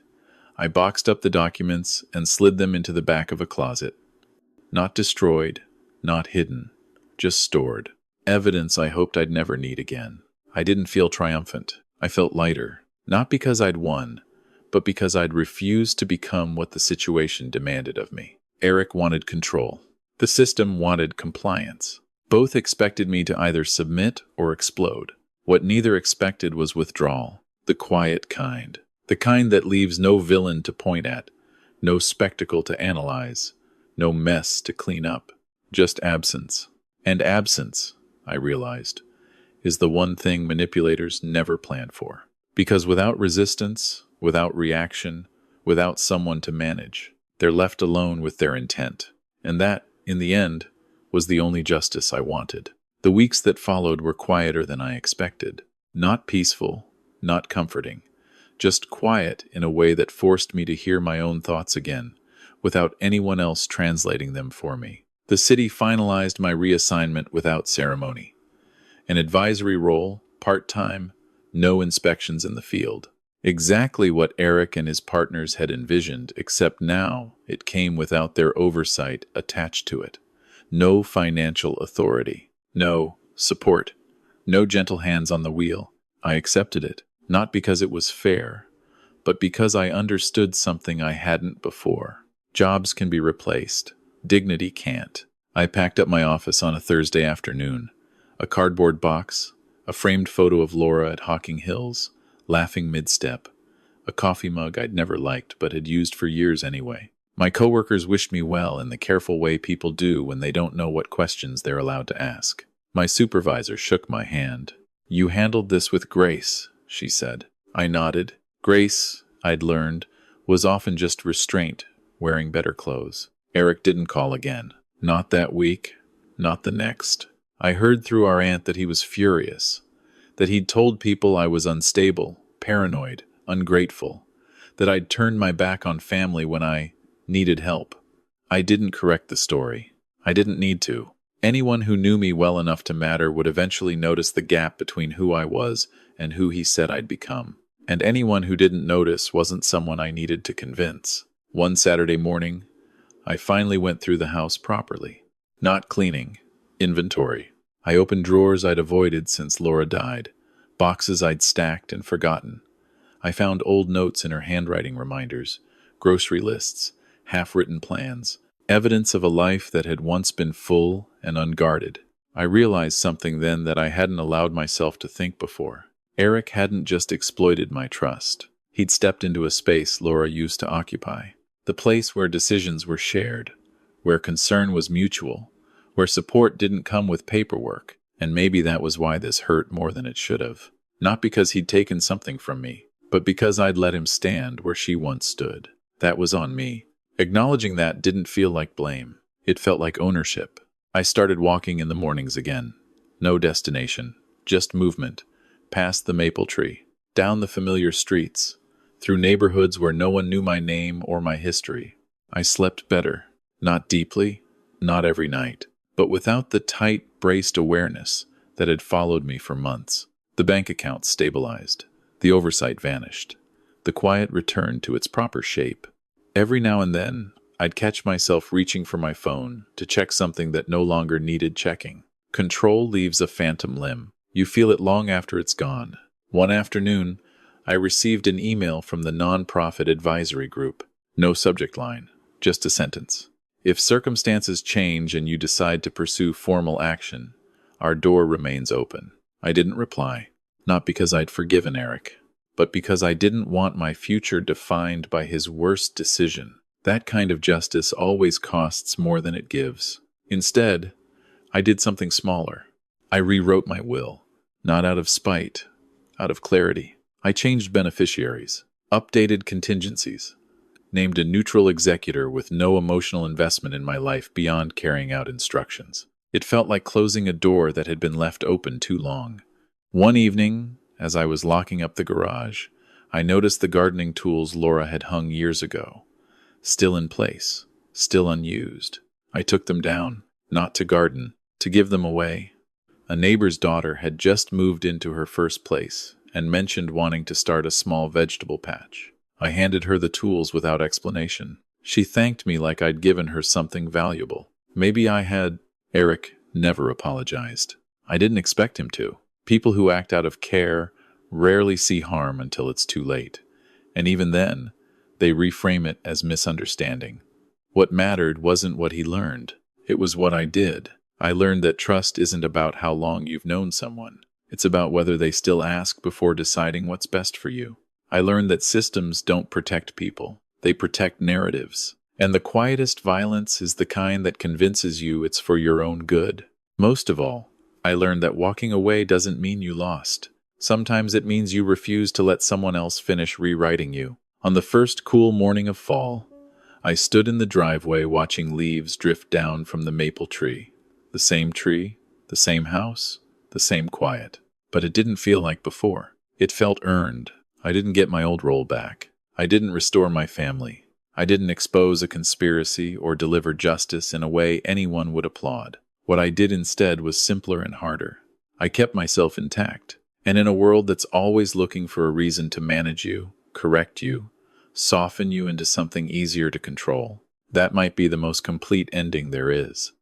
I boxed up the documents and slid them into the back of a closet. Not destroyed, not hidden, just stored. Evidence I hoped I'd never need again. I didn't feel triumphant. I felt lighter. Not because I'd won, but because I'd refused to become what the situation demanded of me. Eric wanted control. The system wanted compliance. Both expected me to either submit or explode. What neither expected was withdrawal. The quiet kind. The kind that leaves no villain to point at, no spectacle to analyze, no mess to clean up. Just absence. And absence, I realized, is the one thing manipulators never plan for. Because without resistance, without reaction, without someone to manage, they're left alone with their intent. And that, in the end, was the only justice I wanted. The weeks that followed were quieter than I expected. Not peaceful, not comforting. Just quiet in a way that forced me to hear my own thoughts again, without anyone else translating them for me. The city finalized my reassignment without ceremony. An advisory role, part-time, no inspections in the field. Exactly what Eric and his partners had envisioned, except now it came without their oversight attached to it. No financial authority. No support. No gentle hands on the wheel. I accepted it, not because it was fair, but because I understood something I hadn't before. Jobs can be replaced. Dignity can't. I packed up my office on a Thursday afternoon. A cardboard box, a framed photo of Laura at Hocking Hills, laughing mid-step, a coffee mug I'd never liked but had used for years anyway. My coworkers wished me well in the careful way people do when they don't know what questions they're allowed to ask. My supervisor shook my hand. "You handled this with grace," she said. I nodded. Grace, I'd learned, was often just restraint, wearing better clothes. Eric didn't call again. Not that week, not the next. I heard through our aunt that he was furious, that he'd told people I was unstable, paranoid, ungrateful, that I'd turned my back on family when I needed help. I didn't correct the story. I didn't need to. Anyone who knew me well enough to matter would eventually notice the gap between who I was and who he said I'd become. And anyone who didn't notice wasn't someone I needed to convince. One Saturday morning, I finally went through the house properly. Not cleaning. Inventory. I opened drawers I'd avoided since Laura died, boxes I'd stacked and forgotten. I found old notes in her handwriting reminders, grocery lists, half-written plans, evidence of a life that had once been full and unguarded. I realized something then that I hadn't allowed myself to think before. Eric hadn't just exploited my trust. He'd stepped into a space Laura used to occupy. The place where decisions were shared, where concern was mutual, where support didn't come with paperwork. And maybe that was why this hurt more than it should have. Not because he'd taken something from me, but because I'd let him stand where she once stood. That was on me. Acknowledging that didn't feel like blame. It felt like ownership. I started walking in the mornings again. No destination, just movement. Past the maple tree, down the familiar streets, through neighborhoods where no one knew my name or my history. I slept better. Not deeply, not every night, but without the tight, braced awareness that had followed me for months. The bank account stabilized. The oversight vanished. The quiet returned to its proper shape. Every now and then, I'd catch myself reaching for my phone to check something that no longer needed checking. Control leaves a phantom limb. You feel it long after it's gone. One afternoon, I received an email from the nonprofit advisory group. No subject line, just a sentence. If circumstances change and you decide to pursue formal action, our door remains open. I didn't reply, not because I'd forgiven Eric, but because I didn't want my future defined by his worst decision. That kind of justice always costs more than it gives. Instead, I did something smaller. I rewrote my will, not out of spite, out of clarity. I changed beneficiaries, updated contingencies, named a neutral executor with no emotional investment in my life beyond carrying out instructions. It felt like closing a door that had been left open too long. One evening, as I was locking up the garage, I noticed the gardening tools Laura had hung years ago. Still in place, still unused. I took them down, not to garden, to give them away. A neighbor's daughter had just moved into her first place and mentioned wanting to start a small vegetable patch. I handed her the tools without explanation. She thanked me like I'd given her something valuable. Maybe I had. Eric never apologized. I didn't expect him to. People who act out of care rarely see harm until it's too late. And even then, they reframe it as misunderstanding. What mattered wasn't what he learned. It was what I did. I learned that trust isn't about how long you've known someone. It's about whether they still ask before deciding what's best for you. I learned that systems don't protect people. They protect narratives. And the quietest violence is the kind that convinces you it's for your own good. Most of all, I learned that walking away doesn't mean you lost. Sometimes it means you refuse to let someone else finish rewriting you. On the first cool morning of fall, I stood in the driveway watching leaves drift down from the maple tree. The same house, the same quiet. But it didn't feel like before. It felt earned. I didn't get my old role back. I didn't restore my family. I didn't expose a conspiracy or deliver justice in a way anyone would applaud. What I did instead was simpler and harder. I kept myself intact. And in a world that's always looking for a reason to manage you, correct you, soften you into something easier to control, that might be the most complete ending there is.